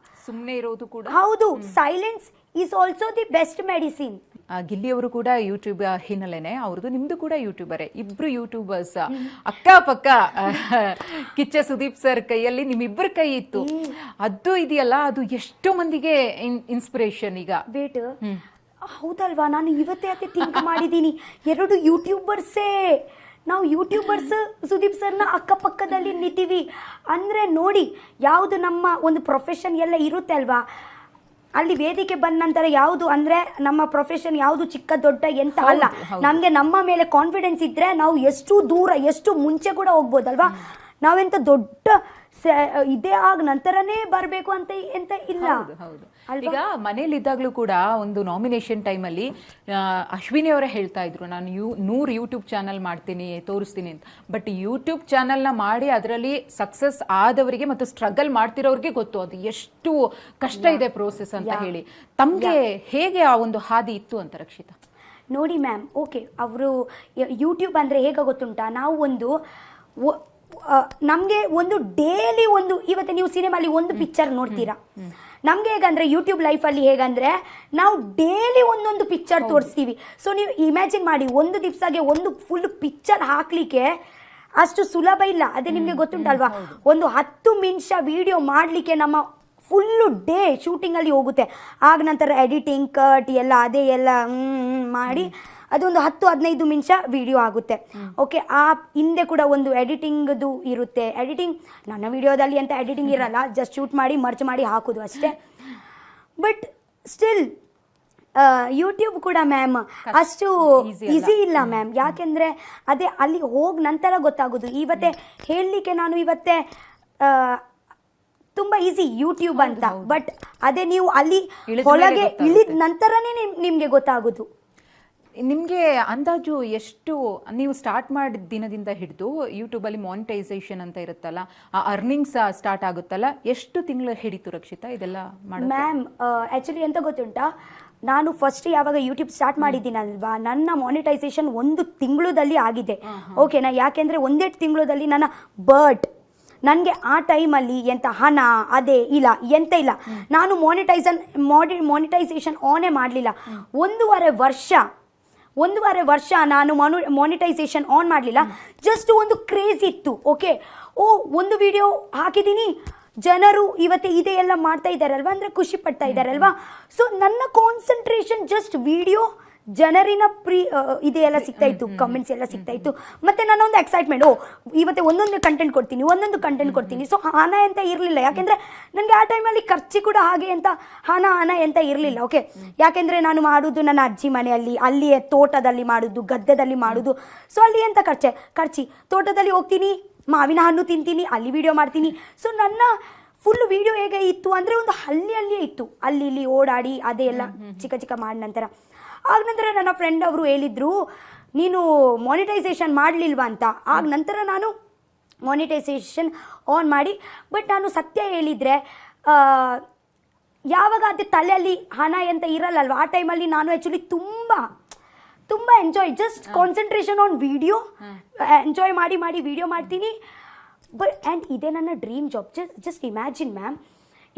ಸುಮ್ಮನೆ ಇರೋದು ಕೂಡ ಹೌದು. Silence is also the best medicine. ಗಿಲ್ಲಿಯವರು ಕೂಡ ಯೂಟ್ಯೂಬ್ ಹಿನ್ನೆಲೆನೆ, ಅವ್ರದ್ದು ನಿಮ್ದು ಕೂಡ ಯೂಟ್ಯೂಬರೇ, ಇಬ್ರು ಯೂಟ್ಯೂಬರ್ಸ್ ಅಕ್ಕಪಕ್ಕ. ಕಿಚ್ಚ ಸುದೀಪ್ ಸರ್ ಕೈಯಲ್ಲಿ ನಿಮ್ಮಿಬ್ಬರ ಕೈ ಇತ್ತು, ಅದು ಇದೆಯಲ್ಲ, ಅದು ಎಷ್ಟೋ ಮಂದಿಗೆ ಇನ್ಸ್ಪಿರೇಷನ್ ಈಗ. ವೇಟ್, ಹೌದಲ್ವಾ? ನಾನು ಇವತ್ತೇ ಯಾಕೆ ಥಿಂಕ್ ಮಾಡಿದ್ದೀನಿ, 2 ಯೂಟ್ಯೂಬರ್ಸೇ ನಾವು ಯೂಟ್ಯೂಬರ್ಸ್ ಸುದೀಪ್ ಸರ್ನ ಅಕ್ಕಪಕ್ಕದಲ್ಲಿ ನಿಂತೀವಿ ಅಂದ್ರೆ ನೋಡಿ, ಯಾವುದು ನಮ್ಮ ಒಂದು ಪ್ರೊಫೆಷನ್ ಎಲ್ಲ ಇರುತ್ತೆ ಅಲ್ವಾ. ಅಲ್ಲಿ ವೇದಿಕೆ ಬಂದ ನಂತರ ಯಾವುದು ಅಂದ್ರೆ ನಮ್ಮ ಪ್ರೊಫೆಷನ್ ಯಾವುದು ಚಿಕ್ಕ ದೊಡ್ಡ ಎಂತ ಅಲ್ಲ, ನಮ್ಗೆ ನಮ್ಮ ಮೇಲೆ ಕಾನ್ಫಿಡೆನ್ಸ್ ಇದ್ರೆ ನಾವು ಎಷ್ಟು ದೂರ ಎಷ್ಟು ಮುಂಚೆ ಕೂಡ ಹೋಗ್ಬೋದಲ್ವಾ. ನಾವೆಂತ ದೊಡ್ಡ ಇದೇ ಆಗ ನಂತರನೇ ಬರಬೇಕು ಅಂತ ಎಂತ ಇಲ್ಲ. ಹೌದು. ಈಗ ಮನೇಲಿದ್ದಾಗ್ಲೂ ಕೂಡ ಒಂದು ನಾಮಿನೇಷನ್ ಟೈಮಲ್ಲಿ ಅಶ್ವಿನಿ ಅವರೇ ಹೇಳ್ತಾ ಇದ್ರು, ನಾನು 100 ಯೂಟ್ಯೂಬ್ ಚಾನಲ್ ಮಾಡ್ತೀನಿ ತೋರಿಸ್ತೀನಿ ಅಂತ. ಬಟ್ ಯೂಟ್ಯೂಬ್ ಚಾನಲ್ನ ಮಾಡಿ ಅದರಲ್ಲಿ ಸಕ್ಸಸ್ ಆದವರಿಗೆ ಮತ್ತು ಸ್ಟ್ರಗಲ್ ಮಾಡ್ತಿರೋರಿಗೆ ಗೊತ್ತು ಅದು ಎಷ್ಟು ಕಷ್ಟ ಇದೆ ಪ್ರೋಸೆಸ್ ಅಂತ ಹೇಳಿ. ತಮಗೆ ಹೇಗೆ ಆ ಒಂದು ಹಾದಿ ಇತ್ತು ಅಂತ ರಕ್ಷಿತಾ? ನೋಡಿ ಮ್ಯಾಮ್, ಓಕೆ, ಅವರು ಯೂಟ್ಯೂಬ್ ಅಂದರೆ ಹೇಗೆ ಗೊತ್ತುಂಟಾ, ನಾವು ಒಂದು ನಮಗೆ ಒಂದು ಡೈಲಿ ಒಂದು, ಇವತ್ತು ನೀವು ಸಿನಿಮಾಲಿ ಒಂದು ಪಿಕ್ಚರ್ ನೋಡ್ತೀರಾ, ನಮ್ಗೆ ಹೇಗಂದ್ರೆ ಯೂಟ್ಯೂಬ್ ಲೈಫಲ್ಲಿ ಹೇಗಂದ್ರೆ ನಾವು ಡೈಲಿ ಒಂದೊಂದು ಪಿಕ್ಚರ್ ತೋರಿಸ್ತೀವಿ. ಸೊ ನೀವು ಇಮ್ಯಾಜಿನ್ ಮಾಡಿ, ಒಂದು ದಿವಸಗೆ ಒಂದು ಫುಲ್ ಪಿಕ್ಚರ್ ಹಾಕ್ಲಿಕ್ಕೆ ಅಷ್ಟು ಸುಲಭ ಇಲ್ಲ. ಅದೇ ನಿಮಗೆ ಗೊತ್ತುಂಟಲ್ವಾ, ಒಂದು 10 ನಿಮಿಷ ವಿಡಿಯೋ ಮಾಡಲಿಕ್ಕೆ ನಮ್ಮ ಫುಲ್ಲು ಡೇ ಶೂಟಿಂಗಲ್ಲಿ ಹೋಗುತ್ತೆ. ಆಗ ನಂತರ ಎಡಿಟಿಂಗ್ ಕಟ್ ಎಲ್ಲ ಅದೇ ಎಲ್ಲ ಮಾಡಿ ಅದೊಂದು 10-15 ನಿಮಿಷ ವಿಡಿಯೋ ಆಗುತ್ತೆ. ಓಕೆ, ಆ ಹಿಂದೆ ಕೂಡ ಒಂದು ಎಡಿಟಿಂಗ್ದು ಇರುತ್ತೆ. ಎಡಿಟಿಂಗ್ ನನ್ನ ವಿಡಿಯೋದಲ್ಲಿ ಅಂತ ಎಡಿಟಿಂಗ್ ಇರಲ್ಲ, ಜಸ್ಟ್ ಶೂಟ್ ಮಾಡಿ ಮರ್ಚ್ ಮಾಡಿ ಹಾಕೋದು ಅಷ್ಟೇ. ಬಟ್ ಸ್ಟಿಲ್ ಯೂಟ್ಯೂಬ್ ಕೂಡ ಮ್ಯಾಮ್ ಅಷ್ಟು ಈಸಿ ಇಲ್ಲ ಮ್ಯಾಮ್. ಯಾಕೆಂದರೆ ಅದೇ ಅಲ್ಲಿ ಹೋಗಿ ನಂತರ ಗೊತ್ತಾಗೋದು. ಇವತ್ತೇ ಹೇಳಲಿಕ್ಕೆ ನಾನು ಇವತ್ತೇ ತುಂಬ ಈಸಿ ಯೂಟ್ಯೂಬ್ ಅಂತ, ಬಟ್ ಅದೇ ನೀವು ಅಲ್ಲಿ ಒಳಗೆ ಇಳಿದ ನಂತರನೇ ನಿಮಗೆ ಗೊತ್ತಾಗೋದು. ನಿಮಗೆ ಅಂದಾಜು ಎಷ್ಟು, ನೀವು ಸ್ಟಾರ್ಟ್ ಮಾಡಿದ ದಿನದಿಂದ ಹಿಡಿದು ಯೂಟ್ಯೂಬಲ್ಲಿ ಮಾನಿಟೈಸೇಷನ್ ಅಂತ ಇರುತ್ತಲ್ಲ, ಆ ಅರ್ನಿಂಗ್ಸ್ ಸ್ಟಾರ್ಟ್ ಆಗುತ್ತಲ್ಲ, ಎಷ್ಟು ತಿಂಗಳು ಹಿಡಿತು ರಕ್ಷಿತಾ ಇದೆಲ್ಲ ಮಾಡೋದು? ಮ್ಯಾಮ್ ಆ್ಯಕ್ಚುಲಿ ಎಂತ ಗೊತ್ತುಂಟಾ, ನಾನು ಫಸ್ಟ್ ಯಾವಾಗ ಯೂಟ್ಯೂಬ್ ಸ್ಟಾರ್ಟ್ ಮಾಡಿದ್ದೀನಲ್ವಾ, ನನ್ನ ಮಾನಿಟೈಸೇಷನ್ 1 ತಿಂಗಳಲ್ಲಿ ಆಗಿದೆ. ಓಕೆನಾ, ಯಾಕೆಂದರೆ 1 ತಿಂಗಳಲ್ಲಿ ನನ್ನ ನನಗೆ ಆ ಟೈಮಲ್ಲಿ ಎಂತ ಹಣ ಅದೇ ಇಲ್ಲ, ಎಂತ ಇಲ್ಲ. ನಾನು ಮಾನಿಟೈಸೇಷನ್ ಆನೇ ಮಾಡಲಿಲ್ಲ. 1.5 ವರ್ಷ ನಾನು ಮಾನಿಟೈಸೇಷನ್ ಆನ್ ಮಾಡಲಿಲ್ಲ. ಜಸ್ಟ್ ಒಂದು ಕ್ರೇಜ್ ಇತ್ತು. ಓಕೆ, ಒಂದು ವಿಡಿಯೋ ಹಾಕಿದ್ದೀನಿ, ಜನರು ಇವತ್ತು ಇದೇ ಎಲ್ಲ ಮಾಡ್ತಾ ಇದ್ದಾರಲ್ವಾ ಅಂದರೆ ಖುಷಿ ಪಡ್ತಾ ಇದ್ದಾರಲ್ವಾ. ಸೊ ನನ್ನ ಕಾನ್ಸಂಟ್ರೇಷನ್ ಜಸ್ಟ್ ವಿಡಿಯೋ, ಜನರಿನ ಇದೆಲ್ಲ ಸಿಗ್ತಾ ಇತ್ತು, ಕಮೆಂಟ್ಸ್ ಎಲ್ಲ ಸಿಗ್ತಾ ಇತ್ತು. ಮತ್ತು ನನ್ನ ಒಂದು ಎಕ್ಸೈಟ್ಮೆಂಟ್, ಇವತ್ತು ಒಂದೊಂದು ಕಂಟೆಂಟ್ ಕೊಡ್ತೀನಿ. ಸೊ ಹಣ ಅಂತ ಇರಲಿಲ್ಲ, ಯಾಕೆಂದರೆ ನನಗೆ ಆ ಟೈಮಲ್ಲಿ ಖರ್ಚು ಕೂಡ ಹಾಗೆ ಅಂತ ಹಣ ಅಂತ ಇರಲಿಲ್ಲ. ಓಕೆ, ಯಾಕೆಂದರೆ ನಾನು ಮಾಡೋದು ನನ್ನ ಅಜ್ಜಿ ಮನೆಯಲ್ಲಿ, ಅಲ್ಲಿಯೇ ತೋಟದಲ್ಲಿ ಮಾಡೋದು, ಗದ್ದೆದಲ್ಲಿ ಮಾಡೋದು. ಸೊ ಅಲ್ಲಿ ಎಂತ ಖರ್ಚಿ ತೋಟದಲ್ಲಿ ಹೋಗ್ತೀನಿ, ಮಾವಿನ ಹಣ್ಣು ತಿಂತೀನಿ, ಅಲ್ಲಿ ವಿಡಿಯೋ ಮಾಡ್ತೀನಿ. ಸೊ ನನ್ನ ಫುಲ್ ವಿಡಿಯೋ ಹೇಗೆ ಇತ್ತು ಅಂದರೆ ಒಂದು ಹಳ್ಳಿಯಲ್ಲಿಯೇ ಇತ್ತು, ಅಲ್ಲಿ ಇಲ್ಲಿ ಓಡಾಡಿ ಅದೇ ಎಲ್ಲ ಚಿಕ್ಕ ಮಾಡಿದ ನಂತರ. ಆಗ ನಂತರ ನನ್ನ ಫ್ರೆಂಡ್ ಅವರು ಹೇಳಿದರು, ನೀನು ಮಾನಿಟೈಸೇಷನ್ ಮಾಡಲಿಲ್ವಾ ಅಂತ. ಆಗ ನಂತರ ನಾನು ಮಾನಿಟೈಸೇಷನ್ ಆನ್ ಮಾಡಿ, ಬಟ್ ನಾನು ಸತ್ಯ ಹೇಳಿದರೆ ಯಾವಾಗ ಅದೇ ತಲೆಯಲ್ಲಿ ಹಣ ಅಂತ ಇರಲ್ಲಲ್ವ, ಆ ಟೈಮಲ್ಲಿ ನಾನು ಆ್ಯಕ್ಚುಲಿ ತುಂಬ enjoy, just concentration on video, enjoy ಮಾಡಿ ವಿಡಿಯೋ ಮಾಡ್ತೀನಿ. ಬಟ್ ಆ್ಯಂಡ್ ಇದೇ ನನ್ನ dream job. Just imagine ma'am,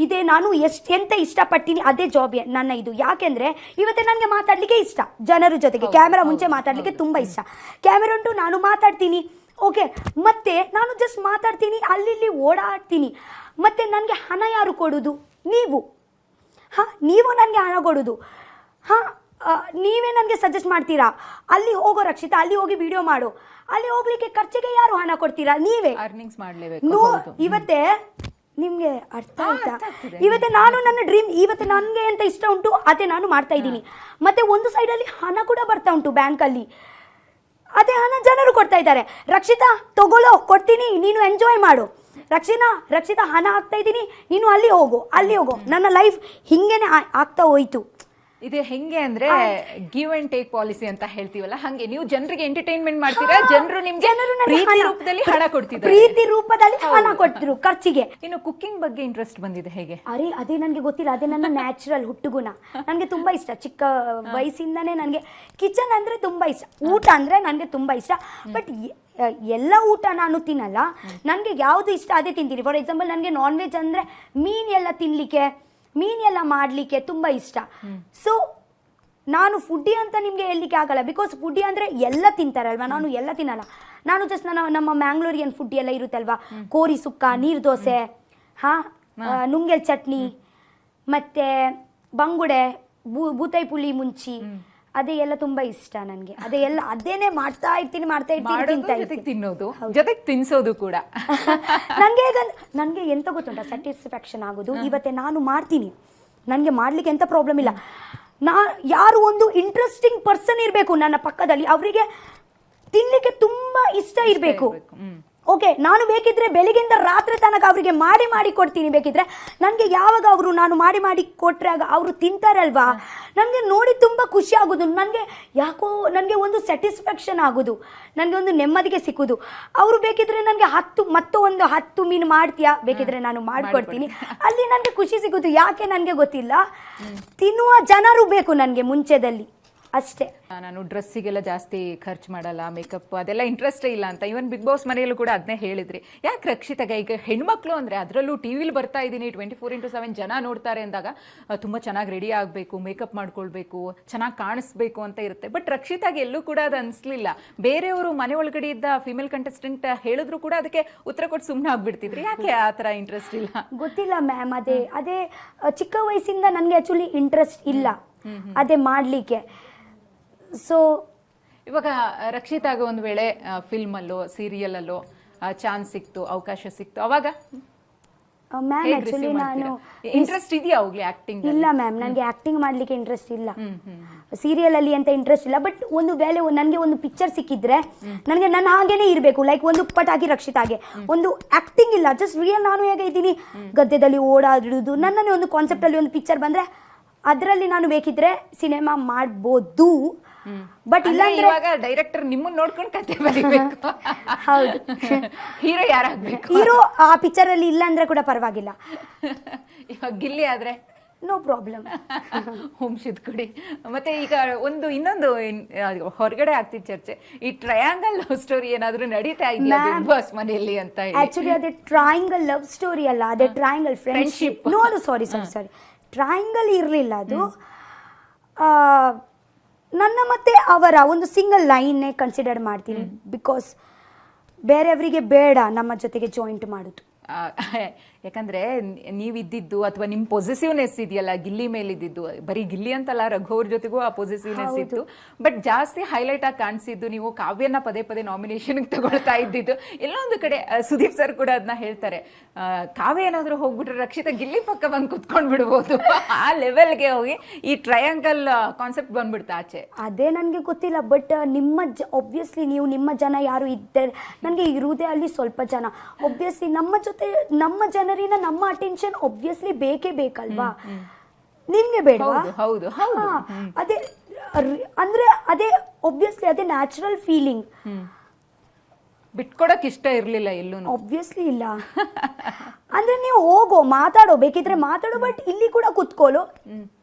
ಇದೇ ನಾನು ಎಂತ ಇಷ್ಟಪಡ್ತೀನಿ ಅದೇ ಜಾಬ್ ನನ್ನ ಇದು. ಯಾಕೆಂದರೆ ಇವತ್ತೇ ನನಗೆ ಮಾತಾಡಲಿಕ್ಕೆ ಇಷ್ಟ, ಜನರ ಜೊತೆಗೆ ಕ್ಯಾಮೆರಾ ಮುಂಚೆ ಮಾತಾಡಲಿಕ್ಕೆ ತುಂಬ ಇಷ್ಟ. ಕ್ಯಾಮೆರಾ ಉಂಟು, ನಾನು ಮಾತಾಡ್ತೀನಿ. ಓಕೆ, ಮತ್ತು ನಾನು ಜಸ್ಟ್ ಮಾತಾಡ್ತೀನಿ, ಅಲ್ಲಿ ಓಡಾಡ್ತೀನಿ. ಮತ್ತು ನನಗೆ ಹಣ ಯಾರು ಕೊಡೋದು? ನೀವು ನನಗೆ ಹಣ ಕೊಡೋದು. ನೀವೇ ನನಗೆ ಸಜೆಸ್ಟ್ ಮಾಡ್ತೀರಾ, ಅಲ್ಲಿ ಹೋಗೋ ರಕ್ಷಿತಾ, ಅಲ್ಲಿ ಹೋಗಿ ವಿಡಿಯೋ ಮಾಡು. ಅಲ್ಲಿ ಹೋಗ್ಲಿಕ್ಕೆ ಖರ್ಚಿಗೆ ಯಾರು ಹಣ ಕೊಡ್ತೀರಾ? ನೀವೇ ಅರ್ನಿಂಗ್ಸ್ ಮಾಡಲೇಬೇಕು. ಇವತ್ತೇ ನಿಮಗೆ ಅರ್ಥ ಆಯ್ತಾ? ಇವತ್ತು ನಾನು ನನ್ನ ಡ್ರೀಮ್, ಇವತ್ತು ನನಗೆ ಅಂತ ಇಷ್ಟ ಉಂಟು ಅದೇ ನಾನು ಮಾಡ್ತಾ ಇದ್ದೀನಿ. ಮತ್ತೆ ಒಂದು ಸೈಡಲ್ಲಿ ಹಣ ಕೂಡ ಬರ್ತಾ ಉಂಟು ಬ್ಯಾಂಕಲ್ಲಿ, ಅದೇ ಹಣ ಜನರು ಕೊಡ್ತಾ ಇದ್ದಾರೆ. ರಕ್ಷಿತಾ ತಗೊಳ್ಳೋ, ಕೊಡ್ತೀನಿ, ನೀನು ಎಂಜಾಯ್ ಮಾಡು. ರಕ್ಷಿತಾ ಹಣ ಹಾಕ್ತಾ ಇದ್ದೀನಿ, ನೀನು ಅಲ್ಲಿ ಹೋಗು. ನನ್ನ ಲೈಫ್ ಹಿಂಗೇನೆ ಆಗ್ತಾ ಹೋಯ್ತು. ಇದು ಹೆಂಗೆ ಅಂದ್ರೆ ಗಿವ್ ಅಂಡ್ ಟೇಕ್ ಪಾಲಿಸಿ ಅಂತ ಹೇಳ್ತೀವಲ್ಲ, ಹಂಗೆ ನೀವು ಜನರಿಗೆ ಎಂಟರ್ಟೈನ್ಮೆಂಟ್ ಮಾಡ್ತೀರಾ, ಜನರು ನಿಮ್ಗೆ ಪ್ರೀತಿ ರೂಪದಲ್ಲಿ ಹಣ ಕೊಡ್ತಿದ್ದಾರೆ, ಪ್ರೀತಿ ರೂಪದಲ್ಲಿ ಹಣ ಕೊಡ್ತಿರು ಖರ್ಚಿಗೆ. ಇನ್ನು ಕುಕಿಂಗ್ ಬಗ್ಗೆ ಇಂಟ್ರೆಸ್ಟ್ ಬಂದಿದೆ ಹೇಗೆ? ಅದೇ ನನಗೆ ಗೊತ್ತಿಲ್ಲ, ಅದೇ ನನ್ನ ನ್ಯಾಚುರಲ್ ಹುಟ್ಟುಗುಣ. ನನಗೆ ತುಂಬಾ ಇಷ್ಟ, ಚಿಕ್ಕ ವಯಸ್ಸಿಂದಾನೇ ನನಗೆ ಕಿಚನ್ ಅಂದ್ರೆ ತುಂಬಾ ಇಷ್ಟ, ಊಟ ಅಂದ್ರೆ ನನಗೆ ತುಂಬಾ ಇಷ್ಟ. ಬಟ್ ಎಲ್ಲ ಊಟ ನಾನು ತಿನ್ನಲ್ಲ, ನನಗೆ ಯಾವುದು ಇಷ್ಟ ಅದೇ ತಿಂತೀನಿ. ಫಾರ್ ಎಕ್ಸಾಂಪಲ್, ನನಗೆ ನಾನ್ ವೆಜ್ ಅಂದರೆ ಮೀನೆಲ್ಲ ಮಾಡಲಿಕ್ಕೆ ತುಂಬ ಇಷ್ಟ. ಸೊ ನಾನು ಫುಡ್ಡಿ ಅಂತ ನಿಮಗೆ ಹೇಳಲಿಕ್ಕೆ ಆಗಲ್ಲ, ಬಿಕಾಸ್ ಫುಡ್ಡಿ ಅಂದರೆ ಎಲ್ಲ ತಿಂತಾರಲ್ವ, ನಾನು ಎಲ್ಲ ತಿನ್ನಲ್ಲ. ನಾನು ಜಸ್ಟ್ ನಮ್ಮ ಮ್ಯಾಂಗ್ಳೂರಿಯನ್ ಫುಡ್ ಎಲ್ಲ ಇರುತ್ತಲ್ವ, ಕೋರಿ ಸುಕ್ಕ, ನೀರು ದೋಸೆ, ನುಂಗೆಲ್ ಚಟ್ನಿ, ಮತ್ತು ಬಂಗುಡೆ, ಬೂತೈ ಪುಳಿ ಮುಂಚಿ, ಅದೇ ಎಲ್ಲ ತುಂಬಾ ಇಷ್ಟ ನನಗೆ. ಅದೇನೇ ಮಾಡ್ತಾ ಇರ್ತೀನಿ ತಿನ್ನೋದು ಜೊತೆಗೆ ತಿನ್ಸೋದು ಕೂಡ. ನನಗೆ ಎಂತ ಗೊತ್ತುಂಟ ಸ್ಯಾಟಿಸ್ಫ್ಯಾಕ್ಷನ್ ಆಗೋದು, ಇವತ್ತೇ ನಾನು ಮಾಡ್ತೀನಿ, ನನಗೆ ಮಾಡ್ಲಿಕ್ಕೆ ಎಂತ ಪ್ರಾಬ್ಲಮ್ ಇಲ್ಲ. ಯಾರು ಒಂದು ಇಂಟ್ರೆಸ್ಟಿಂಗ್ ಪರ್ಸನ್ ಇರಬೇಕು ನನ್ನ ಪಕ್ಕದಲ್ಲಿ, ಅವರಿಗೆ ತಿನ್ಲಿಕ್ಕೆ ತುಂಬಾ ಇಷ್ಟ ಇರಬೇಕು. ಓಕೆ, ನಾನು ಬೇಕಿದ್ರೆ ಬೆಳಿಗ್ಗೆಯಿಂದ ರಾತ್ರಿ ತನಕ ಅವರಿಗೆ ಮಾಡಿ ಕೊಡ್ತೀನಿ. ಬೇಕಿದ್ರೆ ನನಗೆ ಯಾವಾಗ ಅವರು ನಾನು ಮಾಡಿ ಕೊಟ್ಟರೆ ಆಗ ಅವರು ತಿಂತಾರಲ್ವಾ, ನನಗೆ ನೋಡಿ ತುಂಬ ಖುಷಿ ಆಗೋದು. ನನಗೆ ಯಾಕೋ ನನಗೆ ಒಂದು ಸ್ಯಾಟಿಸ್ಫ್ಯಾಕ್ಷನ್ ಆಗೋದು, ನನಗೆ ಒಂದು ನೆಮ್ಮದಿಗೆ ಸಿಕ್ಕೋದು. ಅವರು ಬೇಕಿದ್ರೆ ನನಗೆ 10 ಮೀನು ಮಾಡ್ತೀಯಾ, ಬೇಕಿದ್ರೆ ನಾನು ಮಾಡಿಕೊಡ್ತೀನಿ. ಅಲ್ಲಿ ನನಗೆ ಖುಷಿ ಸಿಗೋದು. ಯಾಕೆ ನನಗೆ ಗೊತ್ತಿಲ್ಲ, ತಿನ್ನುವ ಜನರು ಬೇಕು ನನಗೆ ಮುಂಚೆದಲ್ಲಿ ಅಷ್ಟೇ. ನಾನು ಡ್ರೆಸ್ಸಿಗೆಲ್ಲ ಜಾಸ್ತಿ ಖರ್ಚು ಮಾಡಲ್ಲ, ಮೇಕಪ್ ಅದೆಲ್ಲ ಇಂಟ್ರೆಸ್ಟೇ ಇಲ್ಲ ಅಂತ. ಇವನ್ ಬಿಗ್ ಬಾಸ್ ಮನೆಯಲ್ಲೂ ಕೂಡ ಅದನ್ನೇ ಹೇಳಿದ್ರಿ. ಯಾಕೆ ರಕ್ಷಿತಾಗ ಈಗ ಹೆಣ್ಮಕ್ಳು ಅಂದರೆ ಅದರಲ್ಲೂ ಟಿ ವಿಲಿ ಬರ್ತಾ ಇದ್ದೀನಿ 24/7 ಜನ ನೋಡ್ತಾರೆ ಅಂದಾಗ ತುಂಬ ಚೆನ್ನಾಗಿ ರೆಡಿ ಆಗಬೇಕು, ಮೇಕಪ್ ಮಾಡ್ಕೊಳ್ಬೇಕು, ಚೆನ್ನಾಗಿ ಕಾಣಿಸ್ಬೇಕು ಅಂತ ಇರುತ್ತೆ. ಬಟ್ ರಕ್ಷಿತಾಗೆ ಎಲ್ಲೂ ಕೂಡ ಅದು ಅನಿಸ್ಲಿಲ್ಲ. ಬೇರೆಯವರು ಮನೆ ಒಳಗಡೆ ಇದ್ದ ಫಿಮೇಲ್ ಕಂಟೆಸ್ಟೆಂಟ್ ಹೇಳಿದ್ರು ಕೂಡ ಅದಕ್ಕೆ ಉತ್ತರ ಕೊಟ್ಟು ಸುಮ್ಮನೆ ಆಗ್ಬಿಡ್ತಿದ್ರಿ. ಯಾಕೆ ಆ ಥರ ಇಂಟ್ರೆಸ್ಟ್ ಇಲ್ಲ? ಗೊತ್ತಿಲ್ಲ ಮ್ಯಾಮ್, ಅದೇ ಚಿಕ್ಕ ವಯಸ್ಸಿಂದ ನನಗೆ ಆ್ಯಕ್ಚುಲಿ ಇಂಟ್ರೆಸ್ಟ್ ಇಲ್ಲ ಅದೇ ಮಾಡಲಿಕ್ಕೆ. ಸೊ ಇವಾಗ ರಕ್ಷಿತಾಗ ಒಂದು ವೇಳೆ ಫಿಲ್ಮಲ್ಲೋ ಸೀರಿಯಲಲ್ಲೋ ಚಾನ್ಸ್ ಸಿಕ್ತು, ಅವಕಾಶ ಸಿಕ್ತು, ಅವಾಗ ಮ್ಯಾಮ್ ಆಕ್ಚುಲಿ ನಾನು ಇಂಟ್ರೆಸ್ಟ್ ಇದೆಯಾ ಅವಾಗಲೇ ಆಕ್ಟಿಂಗ್? ಇಲ್ಲ ಮ್ಯಾಮ್, ನನಗೆ ಆಕ್ಟಿಂಗ್ ಮಾಡಲಿಕ್ಕೆ ಇಂಟ್ರೆಸ್ಟ್ ಇಲ್ಲ, ಸೀರಿಯಲ್ ಅಲ್ಲಿ ಅಂತ ಇಂಟ್ರೆಸ್ಟ್ ಇಲ್ಲ. ಬಟ್ ಒಂದು ವೇಳೆ ನನಗೆ ಒಂದು ಪಿಕ್ಚರ್ ಸಿಕ್ಕಿದ್ರೆ ನನಗೆ ನನ್ನ ಹಾಗೇನೆ ಇರಬೇಕು. ಲೈಕ್ ಒಂದು ಪಟಾಕಿ ರಕ್ಷಿತಾಗೆ ಒಂದು ಆಕ್ಟಿಂಗ್ ಇಲ್ಲ, ಜಸ್ಟ್ ರಿಯಲ್ ನಾನು ಹೇಗೆ ಇದ್ದೀನಿ ಗದ್ದೆದಲ್ಲಿ ಓಡಾಡುವುದು. ನನ್ನನ್ನೇ ಒಂದು ಕಾನ್ಸೆಪ್ಟ್ ಅಲ್ಲಿ ಒಂದು ಪಿಕ್ಚರ್ ಬಂದ್ರೆ ಅದರಲ್ಲಿ ನಾನು ಬೇಕಿದ್ರೆ ಸಿನಿಮಾ ಮಾಡ್ಬೋದು. ಬಟ್ ಇಲ್ಲ ಇವಾಗ ಡೈರೆಕ್ಟರ್ ನಿಮ್ಮನ್ನ ನೋಡ್ಕೊಂಡು ಕತೆ ಬರೀಬೇಕು. ಹೌದು, ಹೀರೋ ಯಾರಾಗಬೇಕು? ಹೀರೋ ಆ ಪಿಕ್ಚರ್ ಅಲ್ಲಿ ಇಲ್ಲ ಅಂದ್ರೆ ಕೂಡ ಪರವಾಗಿಲ್ಲ. ಇವಾಗ ಗಿಲ್ಲಿ ಆದ್ರೆ ನೋ ಪ್ರಾಬ್ಲಮ್. ಹುಮ್ಶಿದ್ ಕೊಡಿ. ಮತ್ತೆ ಈಗ ಇನ್ನೊಂದು ಹೊರಗಡೆ ಆಗ್ತಿದ್ ಚರ್ಚೆ, ಈ ಟ್ರಯಾಂಗಲ್ ಲವ್ ಸ್ಟೋರಿ ಏನಾದ್ರೂ ನಡೀತಾ ಇದೆಯಾ ಬಿಗ್ ಬಾಸ್ ಮನೆಯಲ್ಲಿ ಅಂತ ಹೇಳಿ. ಆಕ್ಚುಲಿ ಅದೇ ಟ್ರಯಾಂಗಲ್ ಲವ್ ಸ್ಟೋರಿ ಅಲ್ಲ, ಅದೇ ಟ್ರಯಾಂಗಲ್ ಫ್ರೆಂಡ್ಶಿಪ್. ನೋ, ಅದು ಸಾರಿ ಟ್ರಯಾಂಗಲ್ ಇರಲಿಲ್ಲ ಅದು. ನನ್ನ ಮತ್ತೆ ಅವರ ಒಂದು ಸಿಂಗಲ್ ಲೈನ್ನೇ ಕನ್ಸಿಡರ್ ಮಾಡ್ತೀನಿ. ಬಿಕಾಸ್ ಬೇರೆಯವರಿಗೆ ಬೇಡ ನಮ್ಮ ಜೊತೆಗೆ ಜಾಯಿಂಟ್ ಮಾಡೋದು. ಯಾಕಂದ್ರೆ ನೀವಿದ್ದಿದ್ದು ಅಥವಾ ನಿಮ್ಮ ಪೊಸೆಸಿವ್ನೆಸ್ ಇದೆಯಲ್ಲ ಗಿಲ್ಲಿ ಮೇಲಿದ್ದು, ಬರೀ ಗಿಲ್ಲಿ ಅಂತಲ್ಲ ರಘು ಅವ್ರ ಜೊತೆಗೂ ಆ ಪೊಸೆಸಿವ್ನೆಸ್ ಇತ್ತು. ಬಟ್ ಜಾಸ್ತಿ ಹೈಲೈಟ್ ಆಗಿ ಕಾಣಿಸಿದ್ದು ನೀವು ಕಾವ್ಯನ ಪದೇ ನಾಮಿನೇಷನ್ ತಗೊಳ್ತಾ ಇದ್ದಿದ್ದು. ಎಲ್ಲೋ ಒಂದು ಕಡೆ ಸುದೀಪ್ ಸರ್ ಕೂಡ ಅದನ್ನ ಹೇಳ್ತಾರೆ, ಕಾವ್ಯ ಏನಾದರೂ ಹೋಗ್ಬಿಟ್ರೆ ರಕ್ಷಿತಾ ಗಿಲ್ಲಿ ಪಕ್ಕ ಬಂದು ಕುತ್ಕೊಂಡ್ ಬಿಡ್ಬೋದು. ಆ ಲೆವೆಲ್ಗೆ ಹೋಗಿ ಈ ಟ್ರಯಾಂಗಲ್ ಕಾನ್ಸೆಪ್ಟ್ ಬಂದ್ಬಿಡ್ತಾ ಆಚೆ. ಅದೇ ನನಗೆ ಗೊತ್ತಿಲ್ಲ. ಬಟ್ ಒಬ್ವಿಯಸ್ಲಿ ನೀವು ನಿಮ್ಮ ಜನ ಯಾರು ಇದ್ದಾರೆ, ನನಗೆ ಇರುವುದೇ ಅಲ್ಲಿ ಸ್ವಲ್ಪ ಜನ. ಒಬ್ವಿಯಸ್ಲಿ ನಮ್ಮ ಜನರಿನ ನಮ್ಮ ಅಟೆನ್ಷನ್ ಒಬ್ವಿಯಸ್ಲಿ ಬೇಕೇ ಬೇಕಲ್ವಾ, ನಿಮ್ಗೆ ಬೇಡವಾ? ಹೌದು. ಅದೇ ಅಂದ್ರೆ ಅದೇ ಒಬ್ವಿಯಸ್ಲಿ ಅದೇ ನ್ಯಾಚುರಲ್ ಫೀಲಿಂಗ್. ಬಿಟ್ಕೊಡಕ್ ಇಷ್ಟ ಇರ್ಲಿಲ್ಲ ಎಲ್ಲೂ? ಒಬ್ವಿಯಸ್ಲಿ ಇಲ್ಲ. ಅಂದ್ರೆ ನೀವು ಹೋಗೋ ಮಾತಾಡೋ, ಬೇಕಿದ್ರೆ ಮಾತಾಡೋ, ಬಟ್ ಇಲ್ಲಿ ಕೂಡ ಕುತ್ಕೊಳ್ಳೋ,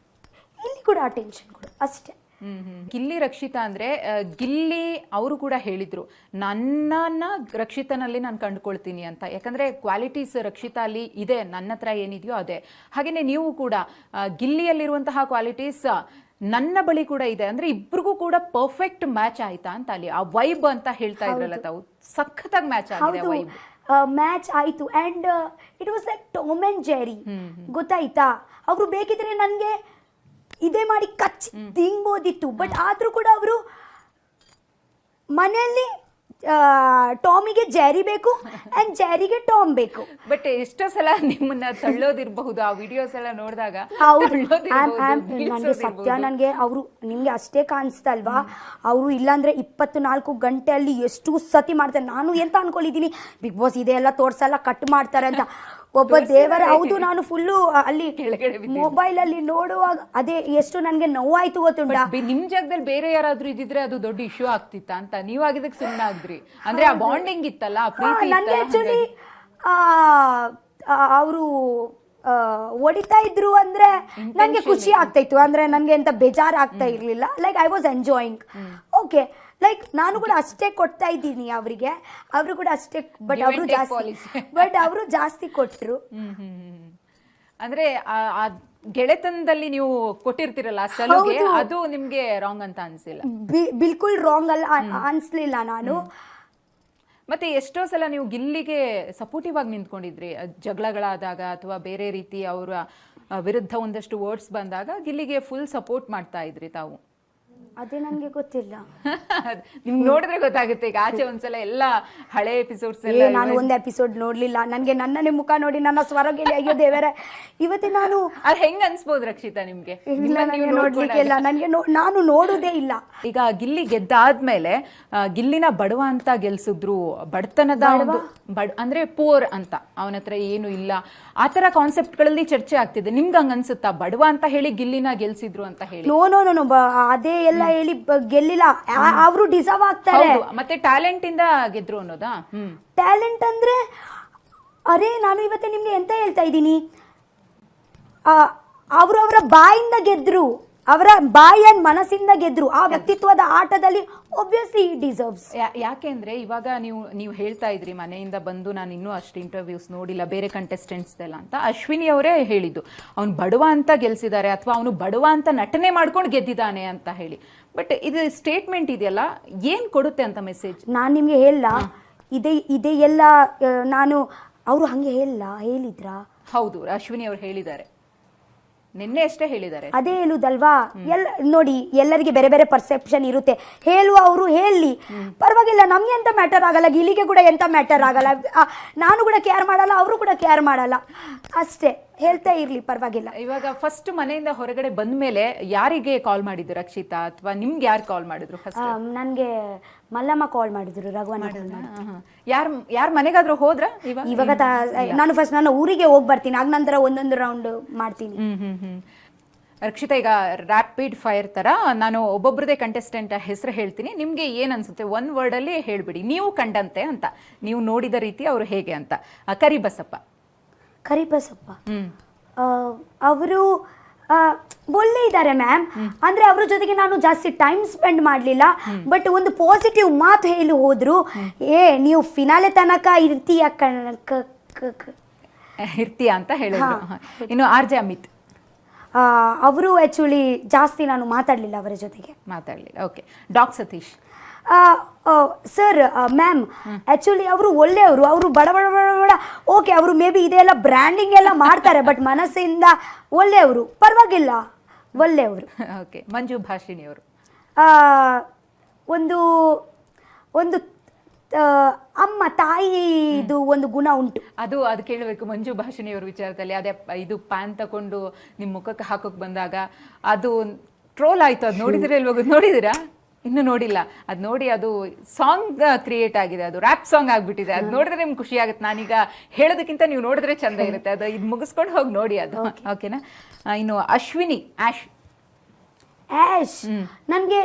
ಇಲ್ಲಿ ಕೂಡ ಅಟೆನ್ಷನ್ ಕೊಡು ಅಷ್ಟೇ. ಗಿಲ್ಲಿ ರಕ್ಷಿತಾ ಅಂದ್ರೆ ಗಿಲ್ಲಿ ಅವರು ಕೂಡ ಹೇಳಿದ್ರು, ನನ್ನನ್ನ ರಕ್ಷಿತನಲ್ಲಿ ನಾನು ಕಂಡುಕೊಳ್ತೀನಿ ಅಂತ. ಯಾಕಂದ್ರೆ ಕ್ವಾಲಿಟೀಸ್ ರಕ್ಷಿತಾ ಅಲ್ಲಿ ಇದೆ, ನನ್ನ ಹತ್ರ ಏನಿದೆಯೋ ಅದೇ. ಹಾಗೇನೆ ನೀವು ಕೂಡ ಗಿಲ್ಲಿಯಲ್ಲಿರುವಂತಹ ಕ್ವಾಲಿಟೀಸ್ ನನ್ನ ಬಳಿ ಕೂಡ ಇದೆ. ಅಂದ್ರೆ ಇಬ್ರಿಗೂ ಕೂಡ ಪರ್ಫೆಕ್ಟ್ ಮ್ಯಾಚ್ ಆಯ್ತಾ ಅಂತ ಅಲ್ಲಿ ಆ ವೈಬ್ ಅಂತ ಹೇಳ್ತಾ ಇದ್ರಲ್ಲ ತಾವು, ಸಖತ್ತಾಗಿ ಮ್ಯಾಚ್ ಆಗಿದೆ ವೈಬ್. ಮ್ಯಾಚ್ ಆಯ್ತು. And it was like Tom and Jerry, ಗೊತ್ತಾಯ್ತಾ? ಅವರು ಬೇಕಿದ್ರೆ ನನಗೆ ಇದೇ ಮಾಡಿ ಕಚ್ಚಿ ತಿನ್ಬೋದಿತ್ತು. ಬಟ್ ಆದ್ರೂ ಕೂಡ ಅವರು ಮನೆಯಲ್ಲಿ ಟಾಮಿಗೆ ಜೆರಿ ಬೇಕು ಅಂಡ್ ಜೆರಿಗೆ ಟಾಮ್ ಬೇಕು. ಬಟ್ ಎಷ್ಟೋ ಸಲ ನಿಮ್ಮನ್ನ ತಳ್ಳೋದಿರಬಹುದು ಆ ವಿಡಿಯೋಸ್ ಎಲ್ಲ ನೋಡಿದಾಗ. ನನಗೆ ಸತ್ಯ, ನನಗೆ ಅವರು ನಿಮ್ಗೆ ಅಷ್ಟೇ ಕಾಣಿಸ್ತಲ್ವಾ, ಅವರು ಇಲ್ಲಾಂದ್ರೆ 24 ಗಂಟೆಯಲ್ಲಿ ಎಷ್ಟು ಸತಿ ಮಾಡ್ತಾರೆ. ನಾನು ಎಂತ ಅನ್ಕೊಂಡಿದ್ದೀನಿ, ಬಿಗ್ ಬಾಸ್ ಇದೆಲ್ಲ ತೋರ್ಸಲ್ಲ, ಕಟ್ ಮಾಡ್ತಾರೆ ಅಂತ. ಒಬ್ಬ ದೇವರ, ಹೌದು, ನಾನು ಫುಲ್ಲು ಅಲ್ಲಿ ಮೊಬೈಲ್ ಅಲ್ಲಿ ನೋಡುವಾಗ ಅದೇ ಎಷ್ಟು ನನಗೆ ನೋವಾಯ್ತು ಗೊತ್ತುಂಟ. ನಿಮ್ ಜಾಗದಲ್ಲಿ ಬೇರೆ ಯಾರಾದ್ರೂ ಇದ್ದಿದ್ರೆ ಅದು ದೊಡ್ಡ ಇಶ್ಯೂ ಆಗ್ತಿತ್ತ ಅಂತ ನೀವಾಗಿದ್ದಕ್ಕೆ ಸುಮ್ಮನೆ ಆದ್ರಿ. ಅಂದ್ರೆ ಆ ಬಾಂಡಿಂಗ್ ಇತ್ತಲ್ಲ, ನನಗೆ ಆಕ್ಚುಲಿ ಅವರು ಹೊಡಿತಾ ಇದ್ರು ಅಂದ್ರೆ ನನಗೆ ಖುಷಿ ಆಗ್ತಾ ಇತ್ತು. ಅಂದ್ರೆ ನನಗೆ ಎಂತ ಬೇಜಾರು ಆಗ್ತಾ ಇರ್ಲಿಲ್ಲ. Like I was enjoying. Okay, like ನಾನು ಕೂಡ ಅಷ್ಟೇ ಕೊಡ್ತಾ ಇದ್ದೀನಿ ಅವರಿಗೆ, ಅವರು ಕೂಡ ಅಷ್ಟೇ. ಬಟ್ ಅವರು ಜಾಸ್ತಿ ಕೊಟ್ರು. ಅಂದ್ರೆ ಆ ಗೆಳೆತನದಲ್ಲಿ ನೀವು ಕೊಟ್ಟಿರ್ತಿರಲ್ಲ ಸಲುಗೆ, ಅದು ನಿಮ್ಗೆ ರಾಂಗ್ ಅಂತ ಅನ್ಸಿಲ್ಲ? ಬಿಲ್ಕುಲ್ ರಾಂಗ್ ಅಲ್ಲ ಅನ್ಸ್ಲಿಲ್ಲ ನಾನು. ಮತ್ತೆ ಎಷ್ಟೋ ಸಲ ನೀವು ಗಿಲ್ಲಿಗೆ ಸಪೋರ್ಟಿವ್ ಆಗಿ ನಿಂತ್ಕೊಂಡಿದ್ರಿ, ಜಗಳಗಳಾದಾಗ ಅಥವಾ ಬೇರೆ ರೀತಿ ಅವರ ವಿರುದ್ಧ ಒಂದಷ್ಟು ವರ್ಡ್ಸ್ ಬಂದಾಗ ಗಿಲ್ಲಿಗೆ ಫುಲ್ ಸಪೋರ್ಟ್ ಮಾಡ್ತಾ ಇದ್ರಿ ತಾವು. ಅದೇ ನನಗೆ ಗೊತ್ತಿಲ್ಲ. ನಿಮ್ಗೆ ನೋಡಿದ್ರೆ ಗೊತ್ತಾಗುತ್ತೆ. ಈಗ ಆಚೆ ಒಂದ್ಸಲ ಎಲ್ಲ ಹಳೆ ಎಪಿಸೋಡ್ಸ್ ಎಲ್ಲ ನಾನು ಒಂದು ಎಪಿಸೋಡ್ ನೋಡ್ಲಿಲ್ಲ. ನನಗೆ ನನ್ನನೇ ಮುಖ ನೋಡಿ ನನ್ನ ಸ್ವರ ಕೇಳಿ ಅಯ್ಯೋ ದೇವರೇ ಇವತ್ತೇ ನಾನು ಅದು ಹೆಂಗ್ ಅನ್ಸ್ಬೋದು ರಕ್ಷಿತಾ ನಿಮ್ಗೆ? ನೋಡ್ಲಿಕ್ಕೆ ಇಲ್ಲ, ನನಗೆ ನಾನು ನೋಡುದೇ ಇಲ್ಲ. ಈಗ ಗಿಲ್ಲಿ ಗೆದ್ದಾದ್ಮೇಲೆ ಗಿಲ್ಲಿನ ಬಡವ ಅಂತ ಗೆಲ್ಸಿದ್ರು, ಬಡತನದ ಒಂದು ಅಂದ್ರೆ ಪೂರ್ ಅಂತ, ಅವನ ಹತ್ರ ಏನು ಇಲ್ಲ, ಆತರ ಕಾನ್ಸೆಪ್ಟ್ ಗಳಲ್ಲಿ ಚರ್ಚೆ ಆಗ್ತಿದೆ. ನಿಮ್ಗೆ ಹಂಗ ಅನ್ಸುತ್ತಾ ಬಡವ ಅಂತ ಹೇಳಿ ಗಿಲ್ಲಿನ ಗೆಲ್ಸಿದ್ರು ಅಂತ ಹೇಳಿ? ನೋ ನೋ ನೋ ಅದೇ ಎಲ್ಲ ಹೇಳಿ ಗೆಲ್ಲಿಲ್ಲ. ಅವರು ಡಿಸರ್ವ್ ಆಗ್ತಾರೆ. ಮತ್ತೆ ಟ್ಯಾಲೆಂಟ್ ಇಂದ ಗೆದ್ರು ಅನ್ನೋದಾ? ಟ್ಯಾಲೆಂಟ್ ಅಂದ್ರೆ ಅರೆ ನಾನು ಇವತ್ತೇ ನಿಮ್ಗೆ ಎಂತ ಹೇಳ್ತಾ ಇದ್ದೀನಿ, ಅವರ ಬಾಯಿಂದ ಗೆದ್ರು, ಅವರ ಬಾಯಿ ಅಂಡ್ ಮನಸ್ಸಿಂದ ಗೆದ್ರು. ಆ ವ್ಯಕ್ತಿತ್ವದ ಆಟದಲ್ಲಿ ಒಬ್ವಿಯಸ್ಲಿ ಡಿಸರ್ವ್ಸ್. ಯಾಕೆಂದ್ರೆ ಇವಾಗ ನೀವು ಹೇಳ್ತಾ ಇದ್ರಿ ಮನೆಯಿಂದ ಬಂದು ನಾನು ಇನ್ನೂ ಅಷ್ಟು ಇಂಟರ್ವ್ಯೂಸ್ ನೋಡಿಲ್ಲ ಬೇರೆ ಕಂಟೆಸ್ಟೆಂಟ್ಸ್ ಎಲ್ಲ ಅಂತ. ಅಶ್ವಿನಿ ಅವರೇ ಹೇಳಿದ್ದು ಅವ್ನು ಬಡವ ಅಂತ ಗೆಲ್ಸಿದ್ದಾರೆ ಅಥವಾ ಅವನು ಬಡವ ಅಂತ ನಟನೆ ಮಾಡ್ಕೊಂಡು ಗೆದ್ದಿದ್ದಾನೆ ಅಂತ ಹೇಳಿ. ಬಟ್ ಇದು ಸ್ಟೇಟ್ಮೆಂಟ್ ಇದೆಯಲ್ಲ, ಏನ್ ಕೊಡುತ್ತೆ ಅಂತ ಮೆಸೇಜ್? ನಾನು ನಿಮ್ಗೆ ಹೇಳ ಇದೇ ಎಲ್ಲ ನಾನು ಅವರು ಹಂಗೆ ಹೇಳಿದ್ರಾ? ಹೌದು, ಅಶ್ವಿನಿ ಅವ್ರು ಹೇಳಿದ್ದಾರೆ, ನಿನ್ನೆ ಅಷ್ಟೇ ಹೇಳಿದ್ದಾರೆ. ಅದೇ ಹೇಳುದಲ್ವಾ, ನೋಡಿ ಎಲ್ಲರಿಗೆ ಬೇರೆ ಬೇರೆ ಪರ್ಸೆಪ್ಷನ್ ಇರುತ್ತೆ. ಹೇಳುವ ಅವರು ಹೇಳಿ ಪರವಾಗಿಲ್ಲ, ನಮ್ಗೆ ಎಂತ ಮ್ಯಾಟರ್ ಆಗಲ್ಲ, ಗಿಲಿಗೆ ಕೂಡ ಎಂತ ಮ್ಯಾಟರ್ ಆಗಲ್ಲ, ನಾನು ಕೂಡ ಕೇರ್ ಮಾಡಲ್ಲ, ಅವರು ಕೂಡ ಕೇರ್ ಮಾಡಲ್ಲ, ಅಷ್ಟೇ ಹೇಳ್ತಾ ಇರ್ಲಿ ಪರವಾಗಿಲ್ಲ. ಇವಾಗ ಫಸ್ಟ್ ಮನೆಯಿಂದ ಹೊರಗಡೆ ಬಂದ ಮೇಲೆ ಯಾರಿಗೆ ಕಾಲ್ ಮಾಡಿದ್ರು ರಕ್ಷಿತಾ, ಅಥವಾ ನಿಮ್ಗೆ ಯಾರು ಕಾಲ್ ಮಾಡಿದ್ರು? ಫಸ್ಟ್ ನನ್ಗೆ ಮಲ್ಲಮ್ಮ ಕಾಲ್ ಮಾಡಿದ್ರು, ರಘುವನ್. ಯಾರ ಮನೆಗಾದ್ರೂ ಹೋದ್ರ? ಇವಾಗ ನಾನು ಫಸ್ಟ್ ನನ್ನ ಊರಿಗೆ ಹೋಗಿ ಬರ್ತೀನಿ, ಆಗ ನಂತರ ಒಂದೊಂದು ರೌಂಡ್ ಮಾಡ್ತೀನಿ. ರಕ್ಷಿತಾ, ಈಗ ರ್ಯಾಪಿಡ್ ಫೈರ್ ತರ ನಾನು ಒಬ್ಬೊಬ್ರದೇ ಕಂಟೆಸ್ಟೆಂಟ್ ಹೆಸರು ಹೇಳ್ತೀನಿ, ನಿಮ್ಗೆ ಏನ್ ಅನ್ಸುತ್ತೆ ಒನ್ ವರ್ಡ್ ಅಲ್ಲಿ ಹೇಳ್ಬಿಡಿ, ನೀವು ಕಂಡಂತೆ ಅಂತ, ನೀವು ನೋಡಿದ ರೀತಿ ಅವ್ರು ಹೇಗೆ ಅಂತ. ಕರಿಬಸಪ್ಪ. ಅವರು ಒಳ್ಳೆ ಇದ್ದಾರೆ ಮ್ಯಾಮ್. ಅಂದ್ರೆ ಅವ್ರ ಜೊತೆಗೆ ನಾನು ಜಾಸ್ತಿ ಟೈಮ್ ಸ್ಪೆಂಡ್ ಮಾಡಲಿಲ್ಲ, ಬಟ್ ಒಂದು ಪಾಸಿಟಿವ್ ಮಾತು ಹೇಳಿ ಹೋದ್ರು, ನೀವು ಫಿನಾಲೆ ತನಕ ಇರ್ತೀಯ ಅಂತ ಹೇಳಿದ್ರು. ಇನ್ನು ಆರ್ಜೆ ಅಮಿತ್ ಅವರು ಆಕ್ಚುಲಿ ಜಾಸ್ತಿ ನಾನು ಮಾತಾಡಲಿಲ್ಲ ಅವರ ಜೊತೆಗೆ. Okay. Doc Satish sir ma'am, actually ಅವರು ಒಳ್ಳೆಯವರು, ಅವರು ಬಡ ಬಡ ಬಡ ಬಡ ಓಕೆ, ಅವರು ಮೇ ಬಿ ಇದೆಲ್ಲ ಬ್ರ್ಯಾಂಡಿಂಗ್ ಎಲ್ಲ ಮಾಡ್ತಾರೆ, ಬಟ್ ಮನಸ್ಸಿಂದ ಒಳ್ಳೆಯವರು, ಪರವಾಗಿಲ್ಲ, ಒಳ್ಳೆಯವರು. ಓಕೆ. ಮಂಜು ಭಾಷಿಣಿ ಅವರು ಒಂದು ಒಂದು ಅಮ್ಮ ತಾಯಿದು ಒಂದು ಗುಣ ಉಂಟು. ಅದು ಕೇಳಬೇಕು ಮಂಜು ಭಾಷಿಣಿ ಅವ್ರ ವಿಚಾರದಲ್ಲಿ. ಅದೇ ಇದು ಪ್ಯಾನ್ ತಕೊಂಡು ನಿಮ್ಮ ಮುಖಕ್ಕೆ ಹಾಕೋಕ್ ಬಂದಾಗ ಅದು ಟ್ರೋಲ್ ಆಯ್ತು, ಅದು ನೋಡಿದ್ರೆ ಇಲ್ವಾಗ? ನೋಡಿದಿರಾ? ಇನ್ನು ನೋಡಿಲ್ಲ. ಅದು ನೋಡಿ, ಅದು ಸಾಂಗ್ ಕ್ರಿಯೇಟ್ ಆಗಿದೆ, ಅದು ರ್ಯಾಪ್ ಸಾಂಗ್ ಆಗ್ಬಿಟ್ಟಿದೆ. ಅದು ನೋಡಿದ್ರೆ ನಿಮ್ಗೆ ಖುಷಿ ಆಗುತ್ತೆ. ನಾನೀಗ ಹೇಳೋದಕ್ಕಿಂತ ನೀವು ನೋಡಿದ್ರೆ ಚಂದ ಇರುತ್ತೆ. ಅದು ಇದು ಮುಗಿಸ್ಕೊಂಡು ಹೋಗಿ ನೋಡಿ ಅದು. ಓಕೆನಾ? ಇನ್ನು ಅಶ್ವಿನಿ ಆಶ್ ನನಗೆ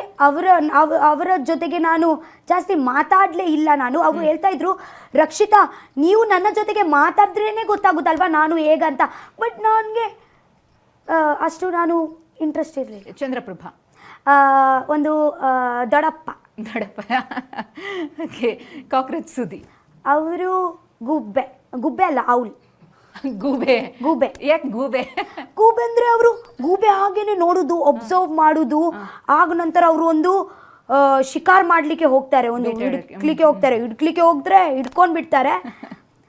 ಅವರ ಜೊತೆಗೆ ನಾನು ಜಾಸ್ತಿ ಮಾತಾಡಲೇ ಇಲ್ಲ. ಅವರು ಹೇಳ್ತಾ ಇದ್ರು, ರಕ್ಷಿತಾ ನೀವು ನನ್ನ ಜೊತೆಗೆ ಮಾತಾಡಿದ್ರೇನೆ ಗೊತ್ತಾಗುತ್ತಲ್ವಾ ನಾನು ಹೇಗಂತ, ಬಟ್ ನನಗೆ ಅಷ್ಟು ನಾನು ಇಂಟ್ರೆಸ್ಟ್ ಇರಲಿಲ್ಲ. ಚಂದ್ರಪ್ರಭಾ ಒಂದು ದೊಡ್ಡಪ್ಪ. ಓಕೆ. ಕಾಕ್ರೋಚ್ ಸುದಿ ಅವರು ಗುಬ್ಬೆ ಅಲ್ಲ, ಅವಳು ಗೂಬೆ. ಯಾಕೆ ಗೂಬೆ ಅಂದ್ರೆ ಅವರು ಗೂಬೆ ಹಾಗೇನೆ ನೋಡುದು, ಒಬ್ಸರ್ವ್ ಮಾಡುದು, ಆಗ ನಂತರ ಅವರು ಒಂದು ಶಿಕಾರ್ ಮಾಡ್ಲಿಕ್ಕೆ ಹೋಗ್ತಾರೆ, ಒಂದು ಹಿಡ್ಲಿಕ್ಕೆ ಹೋಗ್ತಾರೆ, ಹಿಡ್ಕೊಂಡ್ ಬಿಡ್ತಾರೆ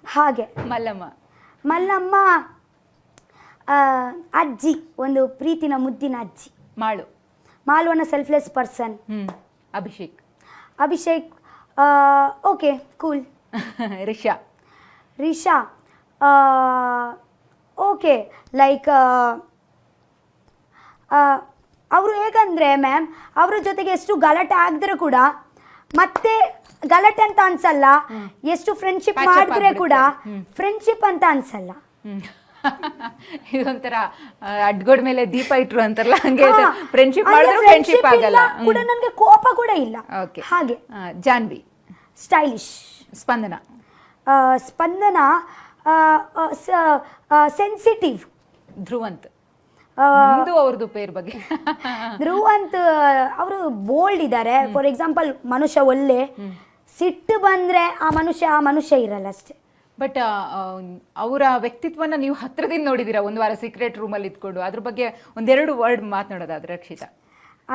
ಹಾಗೆ. ಮಲ್ಲಮ್ಮ ಅಜ್ಜಿ, ಒಂದು ಪ್ರೀತಿನ ಮುದ್ದಿನ ಅಜ್ಜಿ. ಮಾಳುವನ್ನ selfless person. Abhishek okay cool. Risha okay, like ಅವರು ಹೇಗಂದ್ರೆ ಮ್ಯಾಮ್, ಅವರ ಜೊತೆಗೆ ಎಷ್ಟು ಗಲಾಟೆ ಆಗಿದ್ರೆ ಕೂಡ ಮತ್ತೆ ಗಲಾಟೆ ಅಂತ ಅನ್ಸಲ್ಲ, ಎಷ್ಟು ಫ್ರೆಂಡ್ಶಿಪ್ ಮಾಡಿದ್ರೆ ಕೂಡ ಫ್ರೆಂಡ್ಶಿಪ್ ಅಂತ ಅನ್ಸಲ್ಲ. ಇದೊಂಥರ ಅಡ್ಗೋಡ್ ಮೇಲೆ ದೀಪ ಇಟ್ರು ಅಂತಾರಲ್ಲ, ಹಂಗೆ ಫ್ರೆಂಡ್ಶಿಪ್ ಮಾಡಿದ್ರೆ ಫ್ರೆಂಡ್ಶಿಪ್ ಆಗಲ್ಲ ಕೂಡ. ನನಗೆ ಕೋಪ ಕೂಡ ಇಲ್ಲ. ಓಕೆ. ಹಾಗೆ. ಜಾನ್ವಿ ಸ್ಟೈಲಿಶ್. ಸ್ಪಂದನ ಸೆನ್ಸಿಟಿವ್. ಧ್ರುವಂತ್ ಅವ್ರದ್ದು ಪೇರ್ ಬಗ್ಗೆ. ಧ್ರುವಂತ್ ಅವರು ಬೋಲ್ಡ್ ಇದ್ದಾರೆ. ಫಾರ್ ಎಕ್ಸಾಂಪಲ್, ಮನುಷ್ಯ ಒಳ್ಳೆ, ಸಿಟ್ಟು ಬಂದ್ರೆ ಆ ಮನುಷ್ಯ ಇರಲ್ಲ ಅಷ್ಟೇ. ಬಟ್ ಅವರ ವ್ಯಕ್ತಿತ್ವನ ನೀವು ಹತ್ರದಿಂದ ನೋಡಿದೀರಾ, ಒಂದು ವಾರ ಸೀಕ್ರೆಟ್ ರೂಮಲ್ಲಿ ಇದ್ಕೊಂಡು, ಅದ್ರ ಬಗ್ಗೆ ಒಂದೆರಡು ವರ್ಡ್ ಮಾತನಾಡೋದಾದ್ರೆ ರಕ್ಷಿತಾ?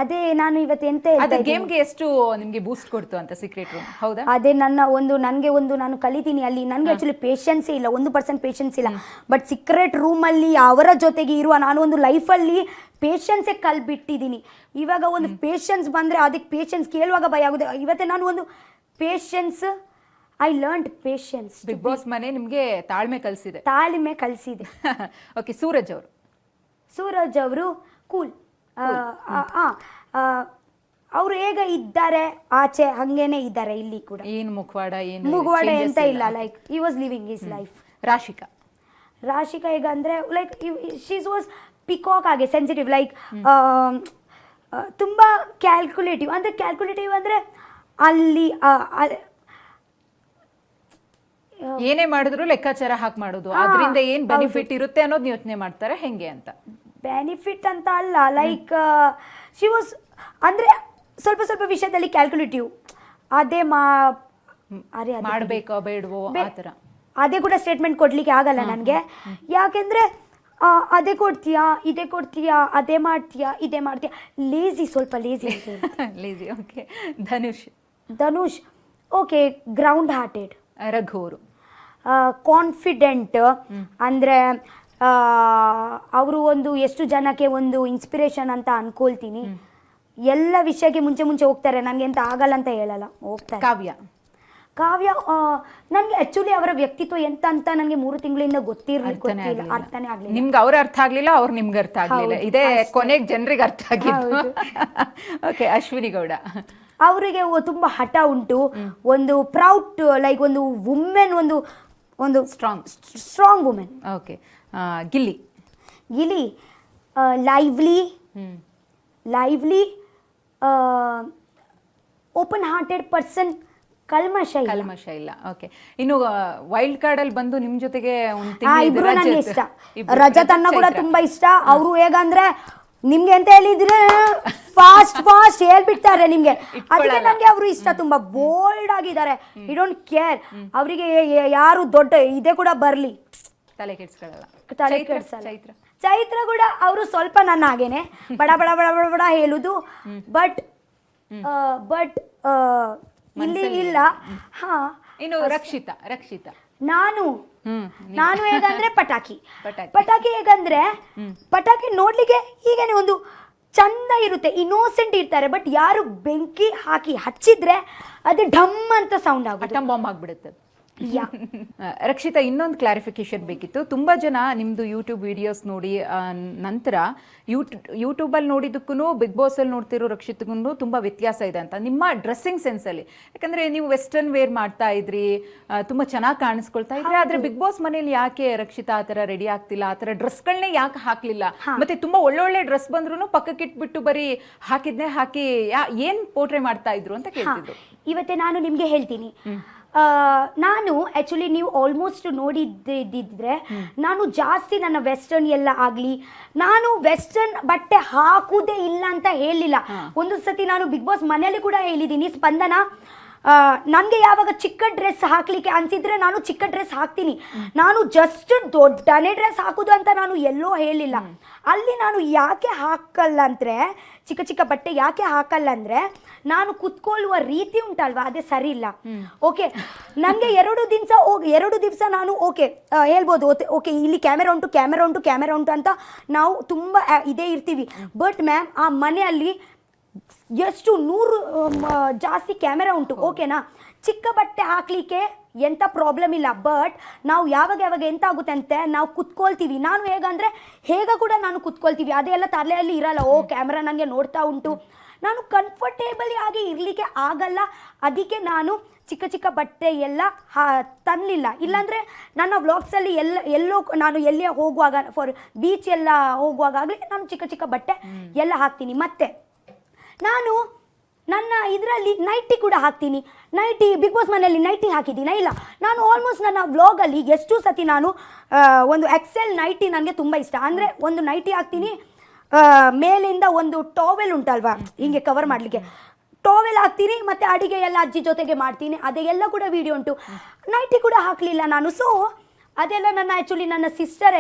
ಅದೇ ನಾನು ಇವತ್ತು ಎಂತ ಅದು ಹೇಳ್ತಾ ಇದ್ದೀನಿ. ಗೇಮ್ಗೆ ಎಷ್ಟು ನಿಮ್ಗೆ ಬೂಸ್ಟ್ ಕೊಡ್ತು ಅಂತ ಸೀಕ್ರೆಟ್ ರೂಮ್, ಹೌದಾ? ಅದೇ ನನಗೆ ನಾನು ಕಲಿತೀನಿ ಅಲ್ಲಿ. ನನಗೆ ಆಕ್ಚುಲಿ ಪೇಷನ್ಸೇ ಇಲ್ಲ, 1% ಪೇಷನ್ಸ್ ಇಲ್ಲ. ಬಟ್ ಸೀಕ್ರೆಟ್ ರೂಮಲ್ಲಿ ಅವರ ಜೊತೆಗೆ ಇರುವ ನಾನು ಒಂದು ಲೈಫಲ್ಲಿ ಪೇಷನ್ಸೇ ಕಲ್ಬಿಟ್ಟಿದ್ದೀನಿ. ಇವಾಗ ಒಂದು ಪೇಷನ್ಸ್ ಬಂದರೆ ಅದಕ್ಕೆ ಪೇಷನ್ಸ್ ಕೇಳುವಾಗ ಭಯ ಆಗುತ್ತೆ. ಇವತ್ತೇ ನಾನು ಒಂದು patience I learned patience. Bigg Boss ಮನೆ ನಿಮ್ಗೆ ತಾಳ್ಮೆ ಕಲಿಸಿದೆ. ತಾಳ್ಮೆ ಕಲಿಸಿದೆ. ಓಕೆ, ಸೂರಜ್ ಅವರು ಕೂಲ್. ಅವರು ಹೇಗ ಇದ್ದಾರೆ ಆಚೆ ಹಂಗೇನೆ ಇದ್ದಾರೆ ಇಲ್ಲಿ ಕೂಡ. ಏನು ಮುಖವಾಡ ಎಂತ ಇಲ್ಲ. Like he was living his life. Rashika ಹೇಗ ಅಂದ್ರೆ ಲೈಕ್ ಶೀಸ್ ವಾಸ್ ಪಿಕಾಕ್ ಆಗಿ ಸೆನ್ಸಿಟಿವ್. ಲೈಕ್ ತುಂಬಾ ಕ್ಯಾಲ್ಕುಲೇಟಿವ್ ಅಂದ್ರೆ ಅಲ್ಲಿ ಏನೇ ಮಾಡಿದ್ರು ಲೆಕ್ಕಾಚಾರ ಹಾಕಿ ಮಾಡೋದು, ಅದರಿಂದ ಏನ್ ಬೆನಿಫಿಟ್ ಇರುತ್ತೆ ಅನ್ನೋದು ಯೋಚನೆ ಮಾಡ್ತಾರೆ ಹೆಂಗೆ ಅಂತ. ಬೆನಿಫಿಟ್ ಅಂತ ಅಲ್ಲ, ಲೈಕ್ ಶಿ ವಾಸ್ ಅಂದ್ರೆ ಸ್ವಲ್ಪ ವಿಷಯದಲ್ಲಿ ಕ್ಯಾಲ್ಕುಲೇಟಿವ್. ಅದೇ ಮಾಡ್ಬೇಕೋ ಬೇಡವೋ ಆ ಥರ. ಅದೇ ಕೂಡ ಸ್ಟೇಟ್ಮೆಂಟ್ ಕೊಡ್ಲಿಕ್ಕೆ ಆಗಲ್ಲ ನನಗೆ. ಯಾಕೆಂದ್ರೆ ಅದೇ ಕೊಡ್ತೀಯಾ, ಇದೇ ಕೊಡ್ತೀಯಾ, ಅದೇ ಮಾಡ್ತೀಯಾ, ಇದೇ ಮಾಡ್ತೀಯಾ. ಸ್ವಲ್ಪ lazy lazy. Okay, Dhanush okay, ground hearted. Raghu ಅವರು ಕಾನ್ಫಿಡೆಂಟ್. ಅಂದರೆ ಅವರು ಒಂದು ಎಷ್ಟು ಜನಕ್ಕೆ ಒಂದು ಇನ್ಸ್ಪಿರೇಷನ್ ಅಂತ ಅನ್ಕೊಳ್ತೀನಿ. ಎಲ್ಲ ವಿಷಯಕ್ಕೆ ಮುಂಚೆ ಹೋಗ್ತಾರೆ. ನನಗೆ ಎಂತ ಆಗಲ್ಲ ಅಂತ ಹೇಳಲ್ಲ, ಹೋಗ್ತಾರೆ. ಕಾವ್ಯ ನನಗೆ ಆಕ್ಚುಲಿ ಅವರ ವ್ಯಕ್ತಿತ್ವ ಎಂತ ಅಂತ ನನಗೆ 3 ತಿಂಗಳಿಂದ ಅರ್ಥನೇ ಆಗಲಿಲ್ಲ. ನಿಮ್ಗೆ ಅವ್ರ ಅರ್ಥ ಆಗ್ಲಿಲ್ಲ, ಅವ್ರು ನಿಮ್ಗೆ ಅರ್ಥ ಆಗ್ಲಿಲ್ಲ. ಇದೇ ಕೊನೆಗೆ ಜನರಿಗೆ ಅರ್ಥ ಆಗಿದ್ದು. ಓಕೆ, ಅಶ್ವಿನಿ ಗೌಡ ಅವರಿಗೆ ತುಂಬಾ ಹಠ ಉಂಟು. ಒಂದು ಪ್ರೌಡ್, ಲೈಕ್ ಒಂದು ವುಮೆನ್, ಒಂದು strong women. Okay, Gilli lively open hearted person. ಕಲ್ಮಶ ಇಲ್ಲ. ಓಕೆ, ಇನ್ನು ವೈಲ್ಡ್ ಕಾರ್ಡ್ ಅಲ್ಲಿ ಬಂದು ನಿಮ್ ಜೊತೆಗೆ ಇಬ್ರು ನನಗೆ ಇಷ್ಟ. ರಜತ್ ಅನ್ನ ಕೂಡ ತುಂಬಾ ಇಷ್ಟ. ಅವರು ಹೇಗಂದ್ರೆ ನಿಮ್ಗೆ ಅಂತ ಹೇಳಿದ್ರೆ ಫಾಸ್ಟ್ ಹೇಳ್ಬಿಡ್ತಾರೆ ನಿಮ್ಗೆ. ಅದಕ್ಕೆ ನನಗೆ ಅವರು ಇಷ್ಟ. ತುಂಬಾ ಬೋಲ್ಡ್ ಆಗಿದ್ದಾರೆ. You don't care. ಅವರಿಗೆ ಯಾರು ದೊಡ್ಡ ಇದೇ ಕೂಡ ಬರ್ಲಿ ತಲೆ ಕೆಡ್ಸ್ಕೊಳ್ಳಲ್ಲ. ಚೈತ್ರ ಕೂಡ ಅವರು ಸ್ವಲ್ಪ ನನ್ನ ಹಾಗೇನೆ ಬಡ ಹೇಳುದು. ಬಟ್ ಇಲ್ಲಿ ಇಲ್ಲ. ಇನ್ನು ರಕ್ಷಿತಾ ನಾನು ಹೇಗಂದ್ರೆ ಪಟಾಕಿ ಹೇಗಂದ್ರೆ ಪಟಾಕಿ ನೋಡ್ಲಿಕ್ಕೆ ಹೀಗೇನೆ ಒಂದು ಚಂದ ಇರುತ್ತೆ, ಇನ್ನೋಸೆಂಟ್ ಇರ್ತಾರೆ. ಬಟ್ ಯಾರು ಬೆಂಕಿ ಹಾಕಿ ಹಚ್ಚಿದ್ರೆ ಅದು ಢಮ್ ಅಂತ ಸೌಂಡ್ ಆಗುತ್ತೆ, ಬಾಂಬ್ ಆಗ್ಬಿಡುತ್ತೆ. ರಕ್ಷಿತಾ, ಇನ್ನೊಂದು ಕ್ಲಾರಿಫಿಕೇಶನ್ ಬೇಕಿತ್ತು. ತುಂಬಾ ಜನ ನಿಮ್ದು ಯೂಟ್ಯೂಬ್ ವಿಡಿಯೋಸ್ ನೋಡಿ ನಂತರ ಯೂಟ್ಯೂಬಲ್ಲಿ ನೋಡಿದ್ದಕ್ಕೂ ಬಿಗ್ ಬಾಸ್ ಅಲ್ಲಿ ನೋಡ್ತಿರೋ ರಕ್ಷಿತ್ಗೂ ತುಂಬಾ ವ್ಯತ್ಯಾಸ ಇದೆ ಅಂತ ನಿಮ್ಮ ಡ್ರೆಸ್ಸಿಂಗ್ ಸೆನ್ಸ್ ಅಲ್ಲಿ. ಯಾಕಂದ್ರೆ ನೀವು ವೆಸ್ಟರ್ನ್ ವೇರ್ ಮಾಡ್ತಾ ಇದ್ರಿ, ತುಂಬಾ ಚೆನ್ನಾಗಿ ಕಾಣಿಸ್ಕೊಳ್ತಾ ಇದ್ರಿ. ಆದ್ರೆ ಬಿಗ್ ಬಾಸ್ ಮನೇಲಿ ಯಾಕೆ ರಕ್ಷಿತಾ ಆ ಥರ ರೆಡಿ ಆಗ್ತಿಲ್ಲ, ಆ ಥರ ಡ್ರೆಸ್ಗಳನ್ನೇ ಯಾಕೆ ಹಾಕ್ಲಿಲ್ಲ? ಮತ್ತೆ ತುಂಬಾ ಒಳ್ಳೊಳ್ಳೆ ಡ್ರೆಸ್ ಬಂದ್ರು ಪಕ್ಕಕ್ಕಿಟ್ಬಿಟ್ಟು ಬರೀ ಹಾಕಿ ಏನ್ ಪೋರ್ಟ್ರೇ ಮಾಡ್ತಾ ಇದ್ರು ಅಂತ ಕೇಳ್ತಿದ್ರು. ಇವತ್ತೇ ನಾನು ನಿಮ್ಗೆ ಹೇಳ್ತೀನಿ. ನಾನು ಆ್ಯಕ್ಚುಲಿ ನೀವು ಆಲ್ಮೋಸ್ಟ್ ನೋಡಿದ್ದಿದ್ರೆ ನಾನು ಜಾಸ್ತಿ ನನ್ನ ವೆಸ್ಟರ್ನ್ ಎಲ್ಲ ಆಗಲಿ, ನಾನು ವೆಸ್ಟರ್ನ್ ಬಟ್ಟೆ ಹಾಕುವುದೇ ಇಲ್ಲ ಅಂತ ಹೇಳಿಲ್ಲ. ಒಂದು ಸತಿ ನಾನು ಬಿಗ್ ಬಾಸ್ ಮನೆಯಲ್ಲಿ ಕೂಡ ಹೇಳಿದ್ದೀನಿ. ಸ್ಪಂದನ, ನನಗೆ ಯಾವಾಗ ಚಿಕ್ಕ ಡ್ರೆಸ್ ಹಾಕ್ಲಿಕ್ಕೆ ಅನ್ಸಿದ್ರೆ ನಾನು ಚಿಕ್ಕ ಡ್ರೆಸ್ ಹಾಕ್ತೀನಿ. ನಾನು ಜಸ್ಟ್ ದೊಡ್ಡನೇ ಡ್ರೆಸ್ ಹಾಕುದು ಅಂತ ನಾನು ಎಲ್ಲೋ ಹೇಳಿಲ್ಲ. ಅಲ್ಲಿ ನಾನು ಯಾಕೆ ಹಾಕಲ್ಲ ಅಂದರೆ, ಚಿಕ್ಕ ಬಟ್ಟೆ ಯಾಕೆ ಹಾಕಲ್ಲ ಅಂದರೆ, ನಾನು ಕುತ್ಕೊಳ್ಳುವ ರೀತಿ ಉಂಟಲ್ವಾ ಅದೇ ಸರಿ ಇಲ್ಲ. ಓಕೆ, ನನಗೆ 2 ದಿವಸ ನಾನು ಹೇಳ್ಬೋದು, ಓಕೆ ಇಲ್ಲಿ ಕ್ಯಾಮೆರಾ ಉಂಟು ಅಂತ ನಾವು ತುಂಬ ಇದೇ ಇರ್ತೀವಿ. ಬಟ್ ಮ್ಯಾಮ್, ಆ ಮನೆಯಲ್ಲಿ ಎಷ್ಟು 100 ಜಾಸ್ತಿ ಕ್ಯಾಮೆರಾ ಉಂಟು. ಓಕೆನಾ, ಚಿಕ್ಕ ಬಟ್ಟೆ ಹಾಕ್ಲಿಕ್ಕೆ ಎಂಥ ಪ್ರಾಬ್ಲಮ್ ಇಲ್ಲ. ಬಟ್ ನಾವು ಯಾವಾಗ ಎಂತ ಆಗುತ್ತೆ ಅಂತೆ, ನಾವು ಕುತ್ಕೊಳ್ತೀವಿ. ನಾನು ಹೇಗಂದ್ರೆ ಕೂಡ ನಾನು ಕುತ್ಕೊಳ್ತೀವಿ. ಅದೆಲ್ಲ ತಲೆಯಲ್ಲಿ ಇರಲ್ಲ. ಕ್ಯಾಮ್ರಾ ನನಗೆ ನೋಡ್ತಾ ಉಂಟು, ನಾನು ಕಂಫರ್ಟೇಬಲಿ ಆಗಿ ಇರಲಿಕ್ಕೆ ಆಗಲ್ಲ. ಅದಕ್ಕೆ ನಾನು ಚಿಕ್ಕ ಬಟ್ಟೆ ಎಲ್ಲ ತರಲಿಲ್ಲ. ಇಲ್ಲಾಂದರೆ ನನ್ನ ವ್ಲಾಗ್ಸಲ್ಲಿ ನಾನು ಎಲ್ಲೇ ಹೋಗುವಾಗ, ಫಾರ್ ಬೀಚ್ ಎಲ್ಲ ಹೋಗುವಾಗ ಆಗಲಿ ನಾನು ಚಿಕ್ಕ ಬಟ್ಟೆ ಎಲ್ಲ ಹಾಕ್ತೀನಿ. ಮತ್ತು ನಾನು ನನ್ನ ಇದರಲ್ಲಿ ನೈಟಿ ಕೂಡ ಹಾಕ್ತೀನಿ. ಬಿಗ್ ಬಾಸ್ ಮನೆಯಲ್ಲಿ ನೈಟಿ ಹಾಕಿದ್ದೀನ ಇಲ್ಲ. ನಾನು ಆಲ್ಮೋಸ್ಟ್ ನನ್ನ ವ್ಲಾಗಲ್ಲಿ ಎಷ್ಟು ಸತಿ ನಾನು ಒಂದು ಎಕ್ಸೆಲ್ ನೈಟಿ ನನಗೆ ತುಂಬ ಇಷ್ಟ. ಅಂದರೆ ಒಂದು ನೈಟಿ ಹಾಕ್ತೀನಿ, ಮೇಲಿಂದ ಒಂದು ಟಾವೆಲ್ ಉಂಟಲ್ವಾ ಹಿಂಗೆ ಕವರ್ ಮಾಡಲಿಕ್ಕೆ, ಟಾವೆಲ್ ಹಾಕ್ತೀನಿ. ಮತ್ತು ಅಡಿಗೆ ಎಲ್ಲ ಅಜ್ಜಿ ಜೊತೆಗೆ ಮಾಡ್ತೀನಿ, ಅದೆಲ್ಲ ಕೂಡ ವಿಡಿಯೋ ಉಂಟು. ನೈಟಿ ಕೂಡ ಹಾಕಲಿಲ್ಲ ನಾನು. ಸೊ ಅದೆಲ್ಲ ನನ್ನ ಸಿಸ್ಟರ್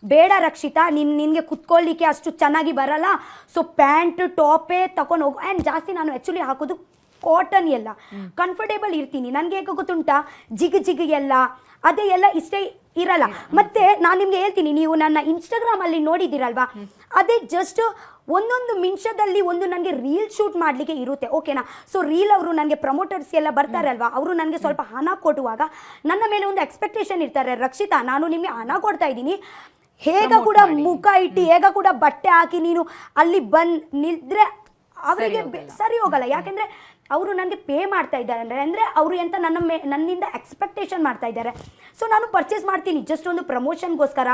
ಬೇಡ ರಕ್ಷಿತಾ, ನಿನಗೆ ಕುತ್ಕೊಳ್ಳಿಕ್ಕೆ ಅಷ್ಟು ಚೆನ್ನಾಗಿ ಬರಲ್ಲ, ಸೊ ಪ್ಯಾಂಟ್ ಟಾಪೇ ತಗೊಂಡು ಹೋಗು. ಆ್ಯಂಡ್ ಜಾಸ್ತಿ ನಾನು ಆ್ಯಕ್ಚುಲಿ ಹಾಕೋದು ಕಾಟನ್ ಎಲ್ಲ, ಕಂಫರ್ಟೇಬಲ್ ಇರ್ತೀನಿ. ನನಗೆ ಹೇಗೆ ಗೊತ್ತುಂಟಾ, ಜಿಗ್ ಎಲ್ಲ ಅದೇ ಎಲ್ಲ ಇಷ್ಟೇ ಇರಲ್ಲ. ಮತ್ತೆ ನಾನು ನಿಮ್ಗೆ ಹೇಳ್ತೀನಿ, ನೀವು ನನ್ನ ಇನ್ಸ್ಟಾಗ್ರಾಮ್ ಅಲ್ಲಿ ನೋಡಿದ್ದೀರಲ್ವಾ, ಅದೇ ಜಸ್ಟ್ ಒಂದೊಂದು ನಿಮಿಷದಲ್ಲಿ ಒಂದು ನನಗೆ ರೀಲ್ ಶೂಟ್ ಮಾಡಲಿಕ್ಕೆ ಇರುತ್ತೆ, ಓಕೆನಾ. ಸೊ ರೀಲ್ ಅವರು ನನಗೆ ಪ್ರಮೋಟರ್ಸ್ ಎಲ್ಲ ಬರ್ತಾರೆ ಅಲ್ವಾ, ಅವರು ನನಗೆ ಸ್ವಲ್ಪ ಹಣ ಕೊಡುವಾಗ ನನ್ನ ಮೇಲೆ ಒಂದು ಎಕ್ಸ್ಪೆಕ್ಟೇಷನ್ ಇರ್ತಾರೆ, ರಕ್ಷಿತಾ ನಾನು ನಿಮಗೆ ಹಣ ಕೊಡ್ತಾ ಇದ್ದೀನಿ, ಹೇಗ ಕೂಡ ಮುಖ ಇಟ್ಟು ಹೇಗ ಕೂಡ ಬಟ್ಟೆ ಹಾಕಿ ನೀನು ಅಲ್ಲಿ ಬಂದು ನಿಲ್ದ್ರೆ ಅವರಿಗೆ ಸರಿ ಹೋಗಲ್ಲ. ಯಾಕೆಂದ್ರೆ ಅವರು ನನಗೆ ಪೇ ಮಾಡ್ತಾ ಇದ್ದಾರೆ ಅಂದರೆ ಅವರು ಎಂತ ನನ್ನಿಂದ ಎಕ್ಸ್ಪೆಕ್ಟೇಷನ್ ಮಾಡ್ತಾ ಇದ್ದಾರೆ. ಸೊ ನಾನು ಪರ್ಚೇಸ್ ಮಾಡ್ತೀನಿ, ಜಸ್ಟ್ ಒಂದು ಪ್ರಮೋಷನ್ಗೋಸ್ಕರ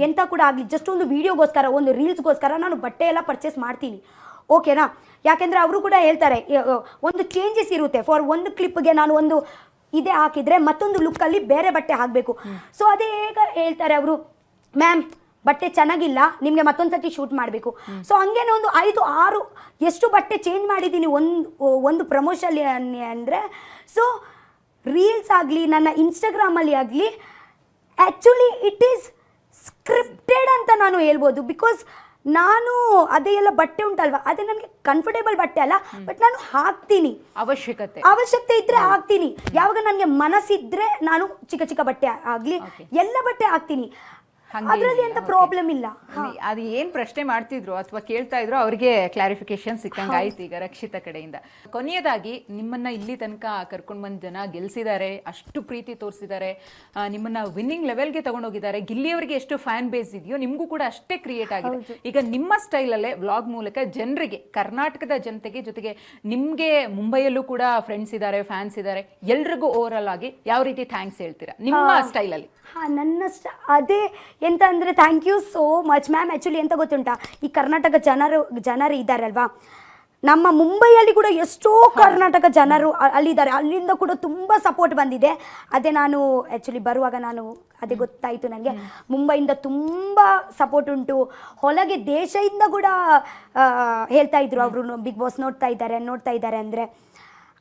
ಎಂತ ಕೂಡ ಆಗಲಿ, ಜಸ್ಟ್ ಒಂದು ವಿಡಿಯೋಗೋಸ್ಕರ, ಒಂದು ರೀಲ್ಸ್ಗೋಸ್ಕರ ನಾನು ಬಟ್ಟೆ ಎಲ್ಲ ಪರ್ಚೇಸ್ ಮಾಡ್ತೀನಿ, ಓಕೆನಾ. ಯಾಕೆಂದರೆ ಅವರು ಕೂಡ ಹೇಳ್ತಾರೆ ಒಂದು ಚೇಂಜಸ್ ಇರುತ್ತೆ. ಫಾರ್ ಒಂದು ಕ್ಲಿಪ್ಗೆ ನಾನು ಒಂದು ಇದೇ ಹಾಕಿದರೆ ಮತ್ತೊಂದು ಲುಕ್ಕಲ್ಲಿ ಬೇರೆ ಬಟ್ಟೆ ಹಾಕಬೇಕು. ಸೊ ಅದೇ ಹೇಗೆ ಹೇಳ್ತಾರೆ ಅವರು, ಮ್ಯಾಮ್ ಬಟ್ಟೆ ಚೆನ್ನಾಗಿಲ್ಲ, ನಿಮಗೆ ಮತ್ತೊಂದು ಸತಿ ಶೂಟ್ ಮಾಡಬೇಕು. ಸೊ ಹಂಗೇನೆ ಒಂದು 5-6 ಎಷ್ಟು ಬಟ್ಟೆ ಚೇಂಜ್ ಮಾಡಿದ್ದೀನಿ ಒಂದು ಪ್ರಮೋಷನ್ ಅಂದರೆ. ಸೊ ರೀಲ್ಸ್ ಆಗಲಿ, ನನ್ನ ಇನ್ಸ್ಟಾಗ್ರಾಮಲ್ಲಿ ಆಗಲಿ, ಆ್ಯಕ್ಚುಲಿ ಇಟ್ ಈಸ್ ಸ್ಕ್ರಿಪ್ಟೆಡ್ ಅಂತ ನಾನು ಹೇಳ್ಬೋದು. ಬಿಕಾಸ್ ನಾನು ಅದೇ ಎಲ್ಲ ಬಟ್ಟೆ ಉಂಟಲ್ವಾ, ಅದೇ ನನಗೆ ಕಂಫರ್ಟೇಬಲ್ ಬಟ್ಟೆ ಅಲ್ಲ, ಬಟ್ ನಾನು ಹಾಕ್ತೀನಿ, ಅವಶ್ಯಕತೆ ಇದ್ರೆ ಹಾಕ್ತೀನಿ. ಯಾವಾಗ ನನಗೆ ಮನಸ್ಸಿದ್ರೆ ನಾನು ಚಿಕ್ಕ ಬಟ್ಟೆ ಆಗಲಿ ಎಲ್ಲ ಬಟ್ಟೆ ಹಾಕ್ತೀನಿ, ಅದರಲ್ಲಿ ಎಂತ ಪ್ರಾಬ್ಲಮ್ ಇಲ್ಲ. ಅದು ಏನ್ ಪ್ರಶ್ನೆ ಮಾಡ್ತಿದ್ರು ಅಥವಾ ಕೇಳ್ತಾ ಇದ್ರು ಅವ್ರಿಗೆ ಕ್ಲಾರಿಫಿಕೇಶನ್ ಸಿಕ್ಕಂಗ ಆಯ್ತು ಈಗ ರಕ್ಷಿತಾ ಕಡೆಯಿಂದ. ಕೊನೆಯದಾಗಿ ನಿಮ್ಮನ್ನ ಇಲ್ಲಿ ತನಕ ಕರ್ಕೊಂಡ್ ಬಂದ್ ಜನ ಗೆಲ್ಸಿದ್ದಾರೆ, ಅಷ್ಟು ಪ್ರೀತಿ ತೋರಿಸಿದ್ದಾರೆ, ನಿಮ್ಮನ್ನ ವಿನ್ನಿಂಗ್ ಲೆವೆಲ್ಗೆ ತಗೊಂಡೋಗಿದ್ದಾರೆ. ಗಿಲ್ಲಿಯವರಿಗೆ ಎಷ್ಟು ಫ್ಯಾನ್ ಬೇಸ್ ಇದೆಯೋ ನಿಮ್ಗೂ ಕೂಡ ಅಷ್ಟೇ ಕ್ರಿಯೇಟ್ ಆಗಿದೆ. ಈಗ ನಿಮ್ಮ ಸ್ಟೈಲಲ್ಲೇ ವ್ಲಾಗ್ ಮೂಲಕ ಜನರಿಗೆ, ಕರ್ನಾಟಕದ ಜನತೆಗೆ, ಜೊತೆಗೆ ನಿಮ್ಗೆ ಮುಂಬೈಯಲ್ಲೂ ಕೂಡ ಫ್ರೆಂಡ್ಸ್ ಇದ್ದಾರೆ, ಫ್ಯಾನ್ಸ್ ಇದ್ದಾರೆ, ಎಲ್ರಿಗೂ ಓವರ್ ಆಲ್ ಆಗಿ ಯಾವ ರೀತಿ ಥ್ಯಾಂಕ್ಸ್ ಹೇಳ್ತೀರಾ ನಿಮ್ಮ ಸ್ಟೈಲಲ್ಲಿ? ಅದೇ ಎಂತ ಅಂದರೆ, thank you so much ma'am. Actually ಎಂತ ಗೊತ್ತುಂಟಾ, ಈ ಕರ್ನಾಟಕ ಜನರು ಇದ್ದಾರಲ್ವಾ, ನಮ್ಮ ಮುಂಬೈಯಲ್ಲಿ ಕೂಡ ಎಷ್ಟೋ ಕರ್ನಾಟಕ ಜನರು ಅಲ್ಲಿದ್ದಾರೆ, ಅಲ್ಲಿಂದ ಕೂಡ ತುಂಬ ಸಪೋರ್ಟ್ ಬಂದಿದೆ. ಅದೇ ನಾನು ಆ್ಯಕ್ಚುಲಿ ಬರುವಾಗ ಅದೇ ಗೊತ್ತಾಯಿತು ನನಗೆ, ಮುಂಬೈಯಿಂದ ತುಂಬ ಸಪೋರ್ಟ್ ಉಂಟು. ಹೊರಗೆ ದೇಶದಿಂದ ಕೂಡ ಹೇಳ್ತಾ ಇದ್ರು ಅವರು, ಬಿಗ್ ಬಾಸ್ ನೋಡ್ತಾ ಇದ್ದಾರೆ ಅಂದರೆ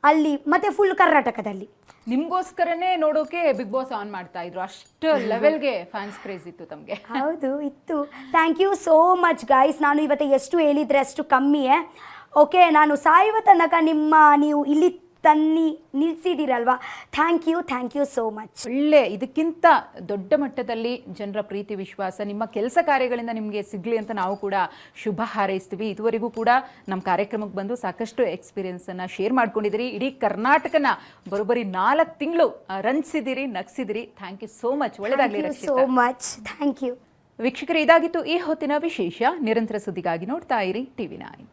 ಅಲ್ಲಿ, ಮತ್ತೆ ಫುಲ್ ಕರ್ನಾಟಕದಲ್ಲಿ ನಿಮ್ಗೋಸ್ಕರನೇ ನೋಡೋಕೆ ಬಿಗ್ ಬಾಸ್ ಆನ್ ಮಾಡ್ತಾ ಇದ್ರು, ಅಷ್ಟು ಲೆವೆಲ್ಗೆ ಫ್ಯಾನ್ಸ್ ಕ್ರೇಜ್ ಇತ್ತು ತಮಗೆ. ಹೌದು, ಇತ್ತು. Thank you so much guys. ನಾನು ಇವತ್ತು ಎಷ್ಟು ಹೇಳಿದರೆ ಅಷ್ಟು ಕಮ್ಮಿಯೇ. ಓಕೆ, ನಾನು ಸಾಯುವ ತನಕ ನೀವು ಇಲ್ಲಿ ನಿಲ್ಸಿದ್ದೀರಲ್ವಾ, ಥ್ಯಾಂಕ್ ಯು ಸೋ ಮಚ್. ಒಳ್ಳೆ, ಇದಕ್ಕಿಂತ ದೊಡ್ಡ ಮಟ್ಟದಲ್ಲಿ ಜನರ ಪ್ರೀತಿ ವಿಶ್ವಾಸ ನಿಮ್ಮ ಕೆಲಸ ಕಾರ್ಯಗಳಿಂದ ನಿಮಗೆ ಸಿಗ್ಲಿ ಅಂತ ನಾವು ಕೂಡ ಶುಭ ಹಾರೈಸ್ತೀವಿ. ಇದುವರೆಗೂ ಕೂಡ ನಮ್ಮ ಕಾರ್ಯಕ್ರಮಕ್ಕೆ ಬಂದು ಸಾಕಷ್ಟು ಎಕ್ಸ್ಪೀರಿಯನ್ಸ್ ಅನ್ನ ಶೇರ್ ಮಾಡ್ಕೊಂಡಿದ್ದೀರಿ. ಇಡೀ ಕರ್ನಾಟಕನ ಬರೋಬ್ಬರಿ 4 ತಿಂಗಳು ರಂಜಿಸಿದಿರಿ, ನಗಿಸಿದಿರಿ. Thank you so much. ಒಳ್ಳೆದಾಗಲಿ Rakshita. So much, thank you. ವೀಕ್ಷಕರೇ, ಇದಾಗಿತ್ತು ಈ ಹೊತ್ತಿನ ವಿಶೇಷ. ನಿರಂತರ ಸುದ್ದಿಗಾಗಿ ನೋಡ್ತಾ ಇರಿ TV9.